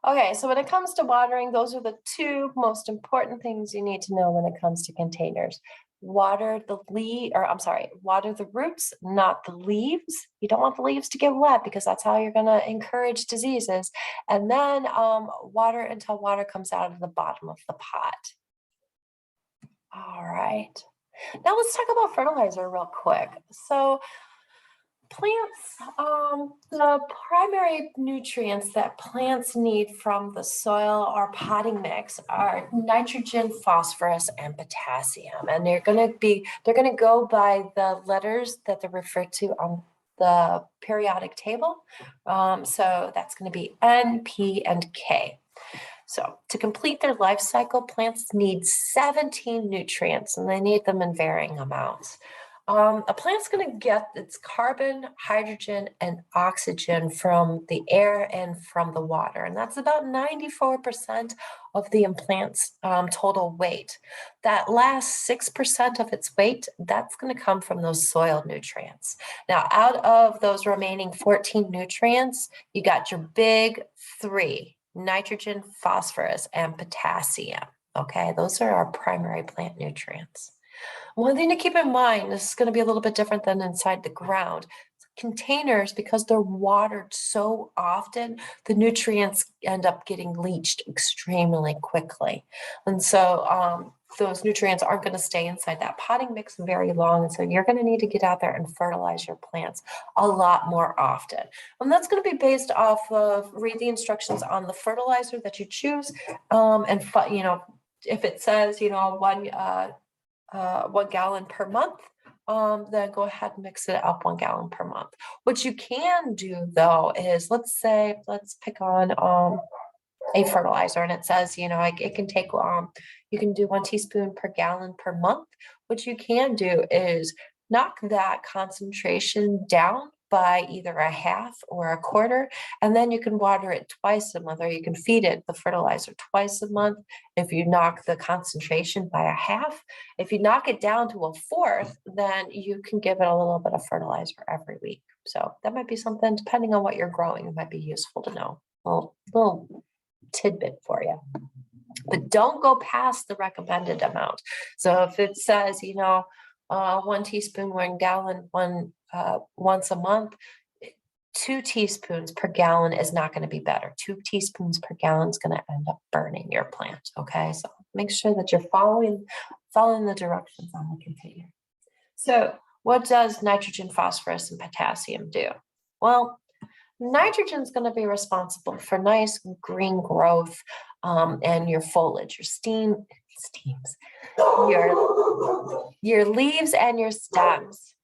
Okay, so when it comes to watering, those are the two most important things you need to know when it comes to containers. Water the water the roots, not the leaves. You don't want the leaves to get wet because that's how you're going to encourage diseases. And then water until water comes out of the bottom of the pot. All right. Now let's talk about fertilizer real quick. So plants, the primary nutrients that plants need from the soil or potting mix are nitrogen, phosphorus, and potassium. And they're going to go by the letters that they're referred to on the periodic table. So that's going to be N, P, and K. So to complete their life cycle, plants need 17 nutrients, and they need them in varying amounts. A plant's going to get its carbon, hydrogen, and oxygen from the air and from the water. And that's about 94% of the plant's total weight. That last 6% of its weight, that's going to come from those soil nutrients. Now, out of those remaining 14 nutrients, you got your big three: nitrogen, phosphorus, and potassium. Okay, those are our primary plant nutrients. One thing to keep in mind, this is going to be a little bit different than inside the ground. Containers, because they're watered so often, the nutrients end up getting leached extremely quickly. And so those nutrients aren't going to stay inside that potting mix very long. And so you're going to need to get out there and fertilize your plants a lot more often. And that's going to be based off of, read the instructions on the fertilizer that you choose. If it says, 1 gallon per month, then go ahead and mix it up 1 gallon per month. What you can do though is, let's pick on a fertilizer, and it says, it can take, you can do 1 teaspoon per gallon per month. What you can do is knock that concentration down by either a half or a quarter, and then you can water it twice a month, or you can feed it the fertilizer twice a month. If you knock the concentration by a half, if you knock it down to a fourth, then you can give it a little bit of fertilizer every week. So that might be something, depending on what you're growing, it might be useful to know. A little tidbit for you. But don't go past the recommended amount. So if it says, 1 teaspoon, 1 gallon, once a month, 2 teaspoons per gallon is not going to be better. 2 teaspoons per gallon is going to end up burning your plant. Okay, so make sure that you're following the directions on the container. So what does nitrogen, phosphorus, and potassium do? Well, nitrogen is going to be responsible for nice green growth and your foliage, your steams, your leaves and your stems.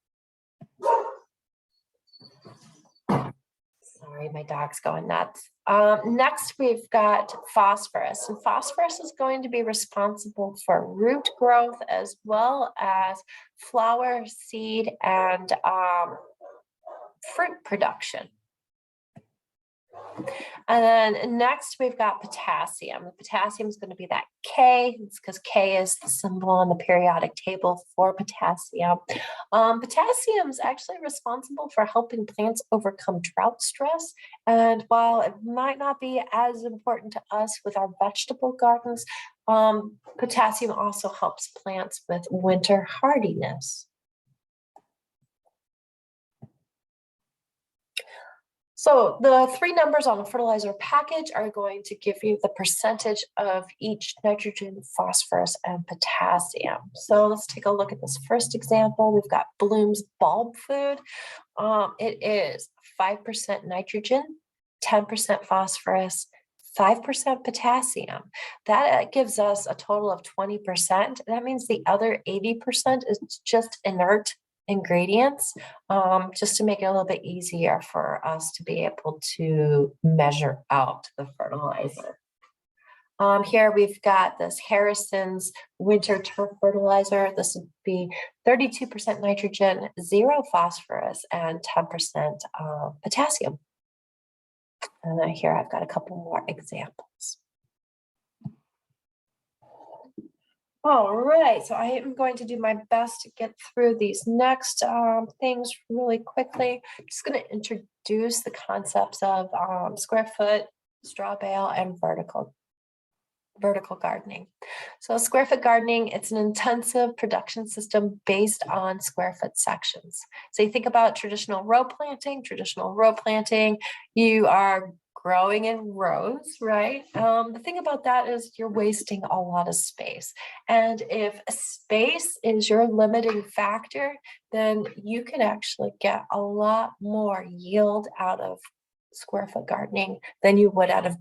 Sorry, my dog's going nuts. Next, we've got phosphorus, and phosphorus is going to be responsible for root growth as well as flower, seed, and fruit production. And then next we've got potassium. Potassium is going to be that K. It's because K is the symbol on the periodic table for potassium. Potassium is actually responsible for helping plants overcome drought stress. And while it might not be as important to us with our vegetable gardens, potassium also helps plants with winter hardiness. So the 3 numbers on the fertilizer package are going to give you the percentage of each nitrogen, phosphorus, and potassium. So let's take a look at this first example. We've got Bloom's bulb food. It is 5% nitrogen, 10% phosphorus, 5% potassium. That gives us a total of 20%. That means the other 80% is just inert ingredients, just to make it a little bit easier for us to be able to measure out the fertilizer. Here we've got this Harrison's winter turf fertilizer. This would be 32% nitrogen, 0 phosphorus, and 10% potassium. And then here I've got a couple more examples. All right, so I am going to do my best to get through these next things really quickly. I'm just going to introduce the concepts of square foot, straw bale, and vertical gardening. So square foot gardening, it's an intensive production system based on square foot sections. So you think about traditional row planting, you are growing in rows, right? The thing about that is you're wasting a lot of space. And if space is your limiting factor, then you can actually get a lot more yield out of square foot gardening than you would out of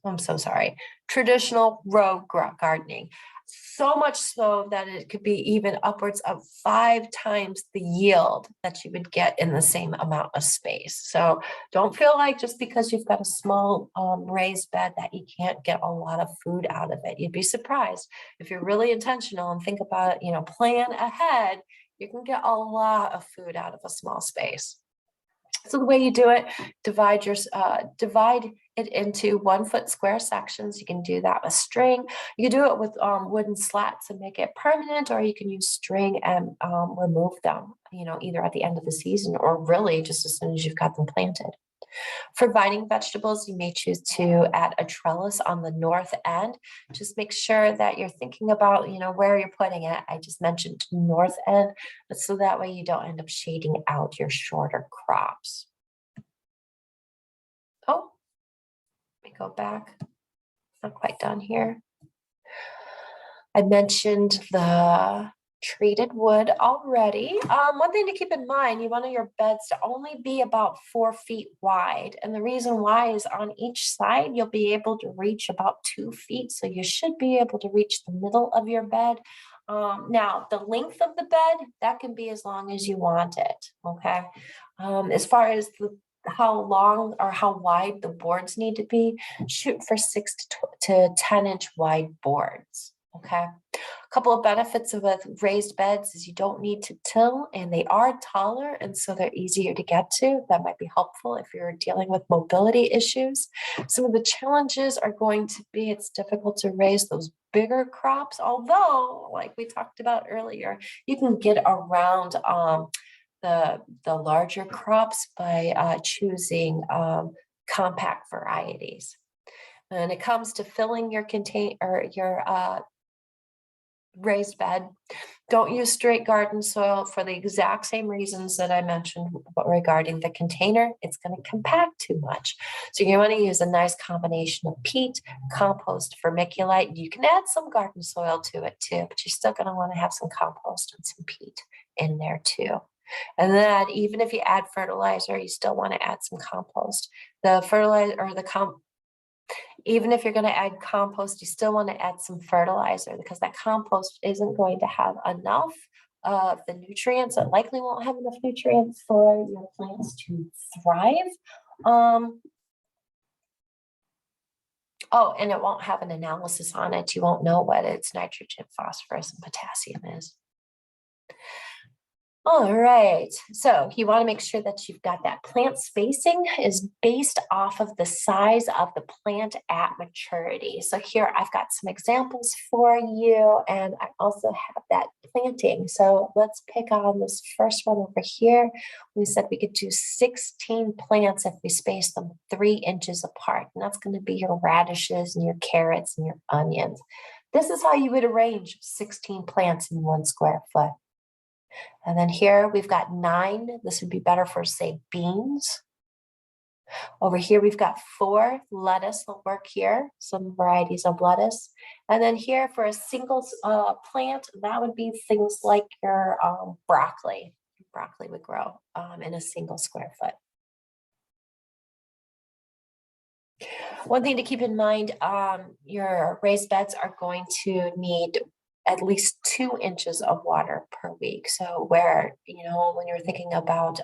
I'm so sorry, traditional row gardening. So much so that it could be even upwards of 5 times the yield that you would get in the same amount of space. So don't feel like just because you've got a small raised bed that you can't get a lot of food out of it. You'd be surprised if you're really intentional and think about it, plan ahead, you can get a lot of food out of a small space. So the way you do it, divide it into 1 foot square sections. You can do that with string. You can do it with wooden slats and make it permanent, or you can use string and remove them, either at the end of the season or really just as soon as you've got them planted. For vining vegetables, you may choose to add a trellis on the north end. Just make sure that you're thinking about, where you're putting it. I just mentioned north end, but so that way you don't end up shading out your shorter crops. Oh, let me go back. Not quite done here. I mentioned the treated wood already. One thing to keep in mind, you want your beds to only be about 4 feet wide. And the reason why is on each side, you'll be able to reach about 2 feet. So you should be able to reach the middle of your bed. Now, the length of the bed, that can be as long as you want it, okay? As far as how long or how wide the boards need to be, shoot for 6 to 10 inch wide boards, okay? A couple of benefits of raised beds is you don't need to till, and they are taller, and so they're easier to get to. That might be helpful if you're dealing with mobility issues. Some of the challenges are going to be it's difficult to raise those bigger crops, although, like we talked about earlier, you can get around the larger crops by choosing compact varieties. When it comes to filling your raised bed, don't use straight garden soil for the exact same reasons that I mentioned regarding the container. It's going to compact too much. So you want to use a nice combination of peat, compost, vermiculite. You can add some garden soil to it too, but you're still going to want to have some compost and some peat in there too. And then even if you add fertilizer, you still want to add some compost. The fertilizer or even if you're going to add compost, you still want to add some fertilizer because that compost isn't going to have enough of the nutrients. It likely won't have enough nutrients for your plants to thrive. Oh, and it won't have an analysis on it. You won't know what its nitrogen, phosphorus, and potassium is. All right, so you want to make sure that you've got that plant spacing is based off of the size of the plant at maturity. So here I've got some examples for you, and I also have that planting. So let's pick on this first one over here. We said we could do 16 plants if we space them 3 inches apart, and that's going to be your radishes and your carrots and your onions. This is how you would arrange 16 plants in 1 square foot. And then here we've got 9. This would be better for, say, beans. Over here we've got 4. Lettuce will work here, some varieties of lettuce. And then here for a single plant, that would be things like your broccoli. Broccoli would grow in a single square foot. One thing to keep in mind, your raised beds are going to need at least 2 inches of water per week. So where, when you're thinking about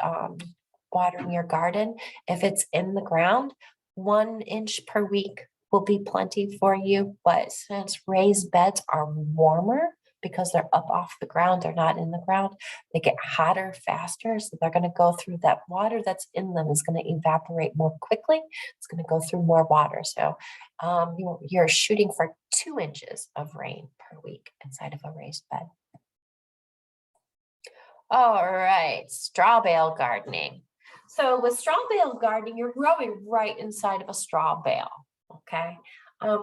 watering your garden, if it's in the ground, 1 inch per week will be plenty for you. But since raised beds are warmer because they're up off the ground, they're not in the ground, they get hotter faster. So they're going to go through that water that's in them is going to evaporate more quickly. It's going to go through more water. So you're shooting for 2 inches of rain per week inside of a raised bed. All right, straw bale gardening. So with straw bale gardening, you're growing right inside of a straw bale, okay?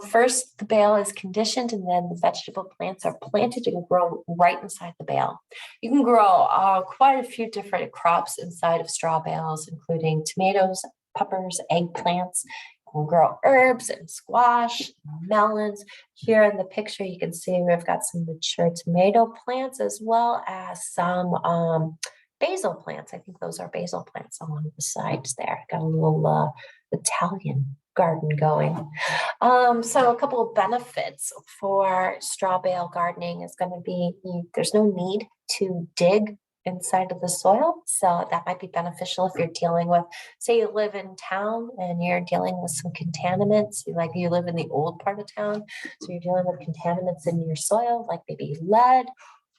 First, the bale is conditioned and then the vegetable plants are planted and grow right inside the bale. You can grow quite a few different crops inside of straw bales, including tomatoes, peppers, eggplants. You can grow herbs and squash, melons. Here in the picture, you can see we've got some mature tomato plants as well as some basil plants. I think those are basil plants along the sides there. Got a little Italian garden going. So a couple of benefits for straw bale gardening is going to be there's no need to dig inside of the soil. So that might be beneficial if you're dealing with, say you live in town and you're dealing with some contaminants, like you live in the old part of town, so you're dealing with contaminants in your soil, like maybe lead,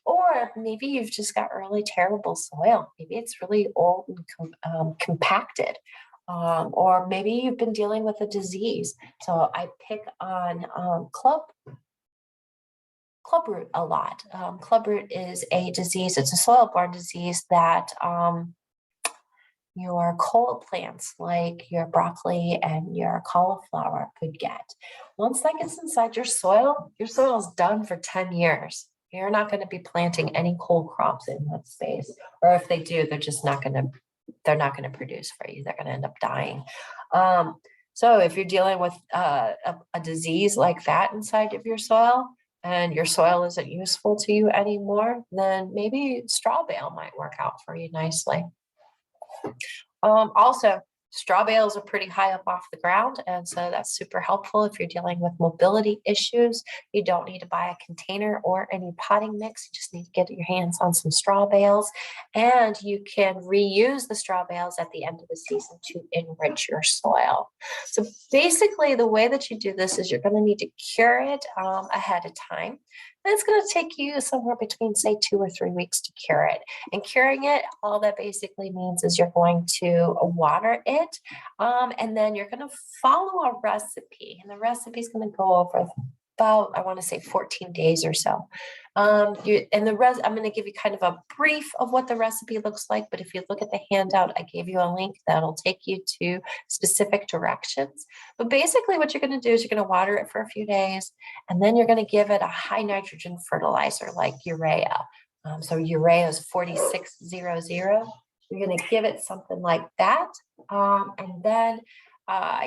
or maybe you've just got really terrible soil. Maybe it's really old and compacted. Or maybe you've been dealing with a disease. So I pick on clubroot a lot. Clubroot is a disease, it's a soil-borne disease that your cole plants like your broccoli and your cauliflower could get. Once that gets inside your soil is done for 10 years. You're not going to be planting any cole crops in that space. Or if they do, they're not going to produce for you. They're going to end up dying. So if you're dealing with a disease like that inside of your soil, and your soil isn't useful to you anymore, then maybe straw bale might work out for you nicely. Also, straw bales are pretty high up off the ground, and so that's super helpful if you're dealing with mobility issues. You don't need to buy a container or any potting mix. You just need to get your hands on some straw bales, and you can reuse the straw bales at the end of the season to enrich your soil. So basically, the way that you do this is you're going to need to cure it ahead of time. And it's going to take you somewhere between, say, 2 or 3 weeks to cure it. And curing it, all that basically means is you're going to water it, and then you're going to follow a recipe. And the recipe is going to go over about, I want to say 14 days or so. I'm going to give you kind of a brief of what the recipe looks like, but if you look at the handout, I gave you a link that'll take you to specific directions. But basically what you're going to do is you're going to water it for a few days, and then you're going to give it a high nitrogen fertilizer like urea. So urea is 4600. You're going to give it something like that. And then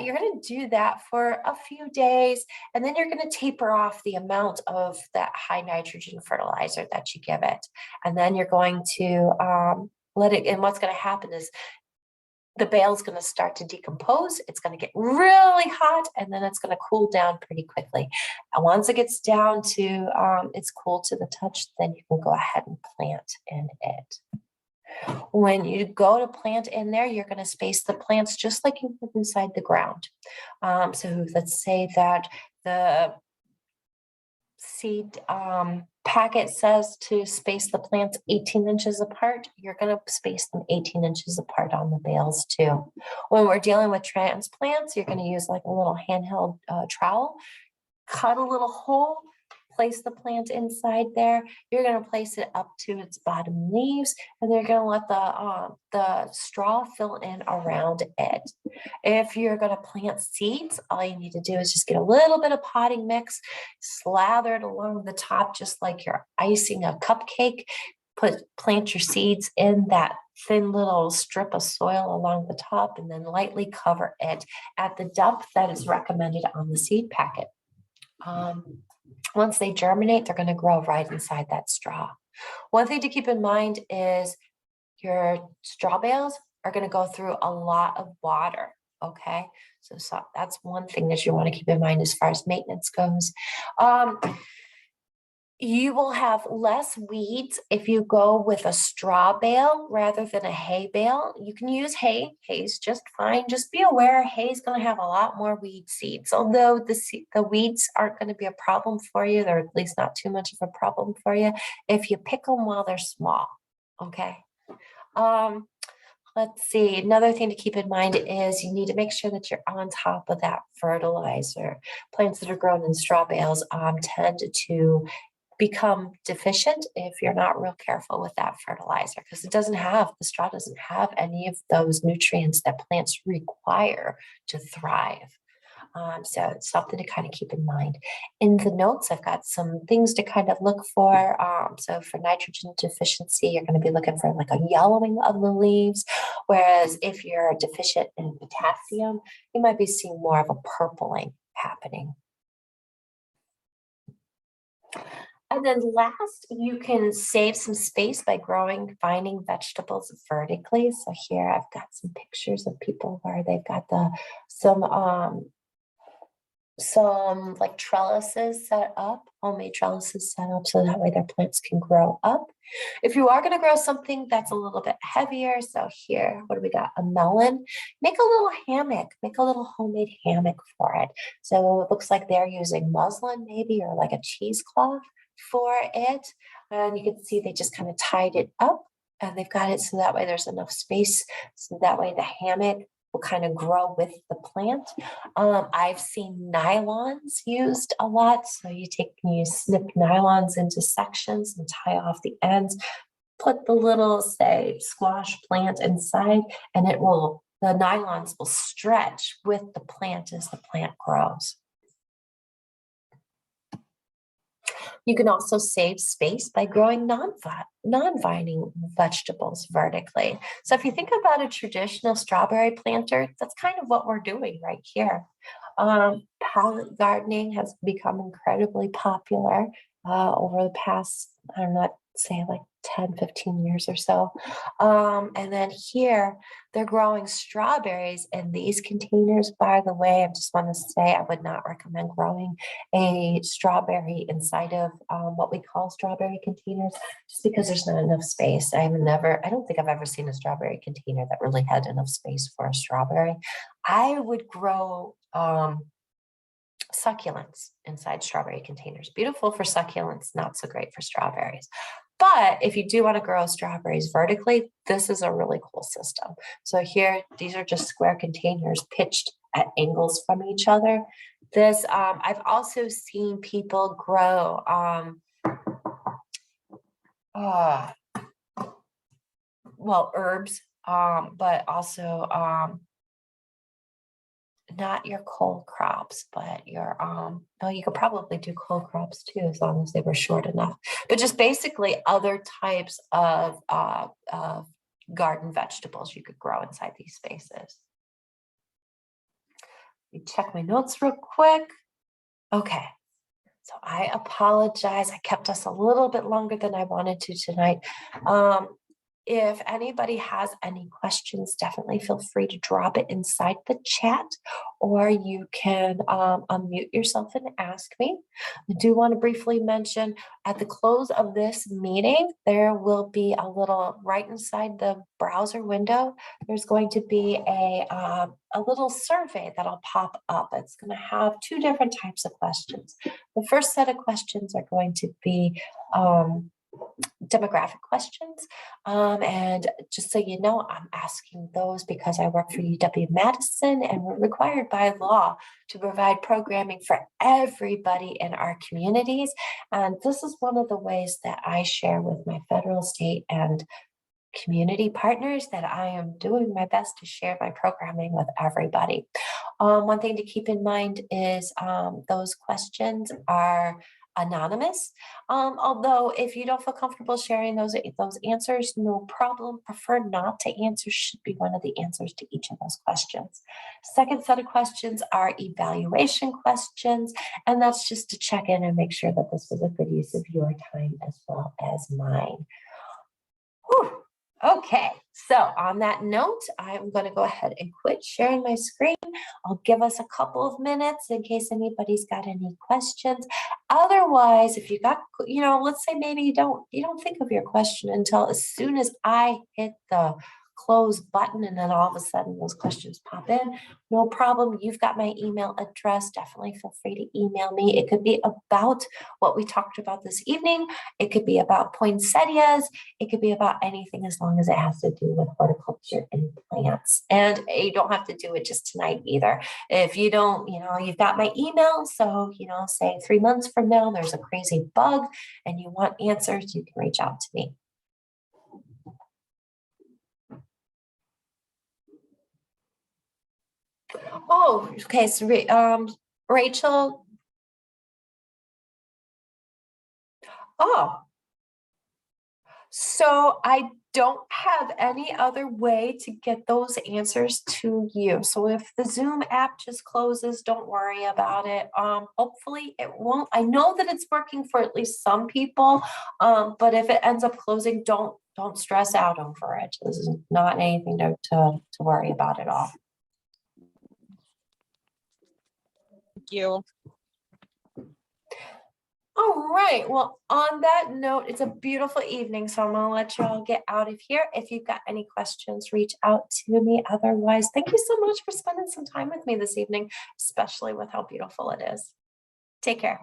you're going to do that for a few days, and then you're going to taper off the amount of that high nitrogen fertilizer that you give it. And then you're going to let it, and what's going to happen is the bale is going to start to decompose. It's going to get really hot, and then it's going to cool down pretty quickly. And once it gets down to, it's cool to the touch, then you can go ahead and plant in it. When you go to plant in there, you're going to space the plants just like you would inside the ground. So let's say that the seed packet says to space the plants 18 inches apart. You're going to space them 18 inches apart on the bales too. When we're dealing with transplants, you're going to use like a little handheld trowel, cut a little hole, place the plant inside there. You're going to place it up to its bottom leaves, and you're going to let the straw fill in around it. If you're going to plant seeds, all you need to do is just get a little bit of potting mix, slather it along the top just like you're icing a cupcake. Plant your seeds in that thin little strip of soil along the top, and then lightly cover it at the depth that is recommended on the seed packet. Once they germinate, they're going to grow right inside that straw. One thing to keep in mind is your straw bales are going to go through a lot of water. Okay, so that's one thing that you want to keep in mind as far as maintenance goes. You will have less weeds if you go with a straw bale rather than a hay bale. You can use hay. Hay's just fine. Just be aware hay's going to have a lot more weed seeds. Although the weeds aren't going to be a problem for you, they're at least not too much of a problem for you if you pick them while they're small. Okay. Let's see. Another thing to keep in mind is you need to make sure that you're on top of that fertilizer. Plants that are grown in straw bales tend to become deficient if you're not real careful with that fertilizer, because the straw doesn't have any of those nutrients that plants require to thrive. So it's something to kind of keep in mind. In the notes, I've got some things to kind of look for. So for nitrogen deficiency, you're going to be looking for like a yellowing of the leaves, whereas if you're deficient in potassium, you might be seeing more of a purpling happening. And then last, you can save some space by finding vegetables vertically. So here I've got some pictures of people where they've got some like trellises set up, homemade trellises set up so that way their plants can grow up. If you are going to grow something that's a little bit heavier, so here, what do we got? A melon. Make a little hammock, make a little homemade hammock for it. So it looks like they're using muslin maybe or like a cheesecloth for it. And you can see they just kind of tied it up and they've got it so that way there's enough space. So that way the hammock will kind of grow with the plant. I've seen nylons used a lot. So you snip nylons into sections and tie off the ends, put the little, say, squash plant inside, and the nylons will stretch with the plant as the plant grows. You can also save space by growing non-vining vegetables vertically. So if you think about a traditional strawberry planter, that's kind of what we're doing right here. Pallet gardening has become incredibly popular over the past, I don't know, say like 10, 15 years or so. And then here, they're growing strawberries in these containers. By the way, I just want to say I would not recommend growing a strawberry inside of what we call strawberry containers, just because there's not enough space. I don't think I've ever seen a strawberry container that really had enough space for a strawberry. I would grow succulents inside strawberry containers. Beautiful for succulents, not so great for strawberries. But if you do want to grow strawberries vertically, this is a really cool system. So here, these are just square containers pitched at angles from each other. This, I've also seen people grow herbs, but also not your cole crops, but your you could probably do cole crops too, as long as they were short enough. But just basically other types of garden vegetables you could grow inside these spaces. Let me check my notes real quick. Okay. So I apologize. I kept us a little bit longer than I wanted to tonight. If anybody has any questions, definitely feel free to drop it inside the chat, or you can unmute yourself and ask me. I do want to briefly mention at the close of this meeting, there will be a little right inside the browser window. There's going to be a little survey that'll pop up. It's going to have two different types of questions. The first set of questions are going to be demographic questions. And just so you know, I'm asking those because I work for UW-Madison and we're required by law to provide programming for everybody in our communities. And this is one of the ways that I share with my federal, state, and community partners that I am doing my best to share my programming with everybody. One thing to keep in mind is those questions are anonymous. Although if you don't feel comfortable sharing those answers, no problem. Prefer not to answer should be one of the answers to each of those questions. Second set of questions are evaluation questions, and that's just to check in and make sure that this was a good use of your time as well as mine. Whew. Okay, so on that note, I'm going to go ahead and quit sharing my screen. I'll give us a couple of minutes in case anybody's got any questions. Otherwise, if you got, let's say maybe you don't think of your question until as soon as I hit the close button, and then all of a sudden those questions pop in. No problem. You've got my email address. Definitely feel free to email me. It could be about what we talked about this evening. It could be about poinsettias. It could be about anything as long as it has to do with horticulture and plants. And you don't have to do it just tonight either. If you don't, you've got my email. So, say 3 months from now, there's a crazy bug and you want answers, you can reach out to me. Oh, okay. So, Rachel. Oh, So I don't have any other way to get those answers to you. So if the Zoom app just closes, don't worry about it. Hopefully it won't. I know that it's working for at least some people, but if it ends up closing, don't stress out over it. This is not anything to worry about at all. Thank you. All right. Well, on that note, it's a beautiful evening, so I'm going to let you all get out of here. If you've got any questions, reach out to me. Otherwise, thank you so much for spending some time with me this evening, especially with how beautiful it is. Take care.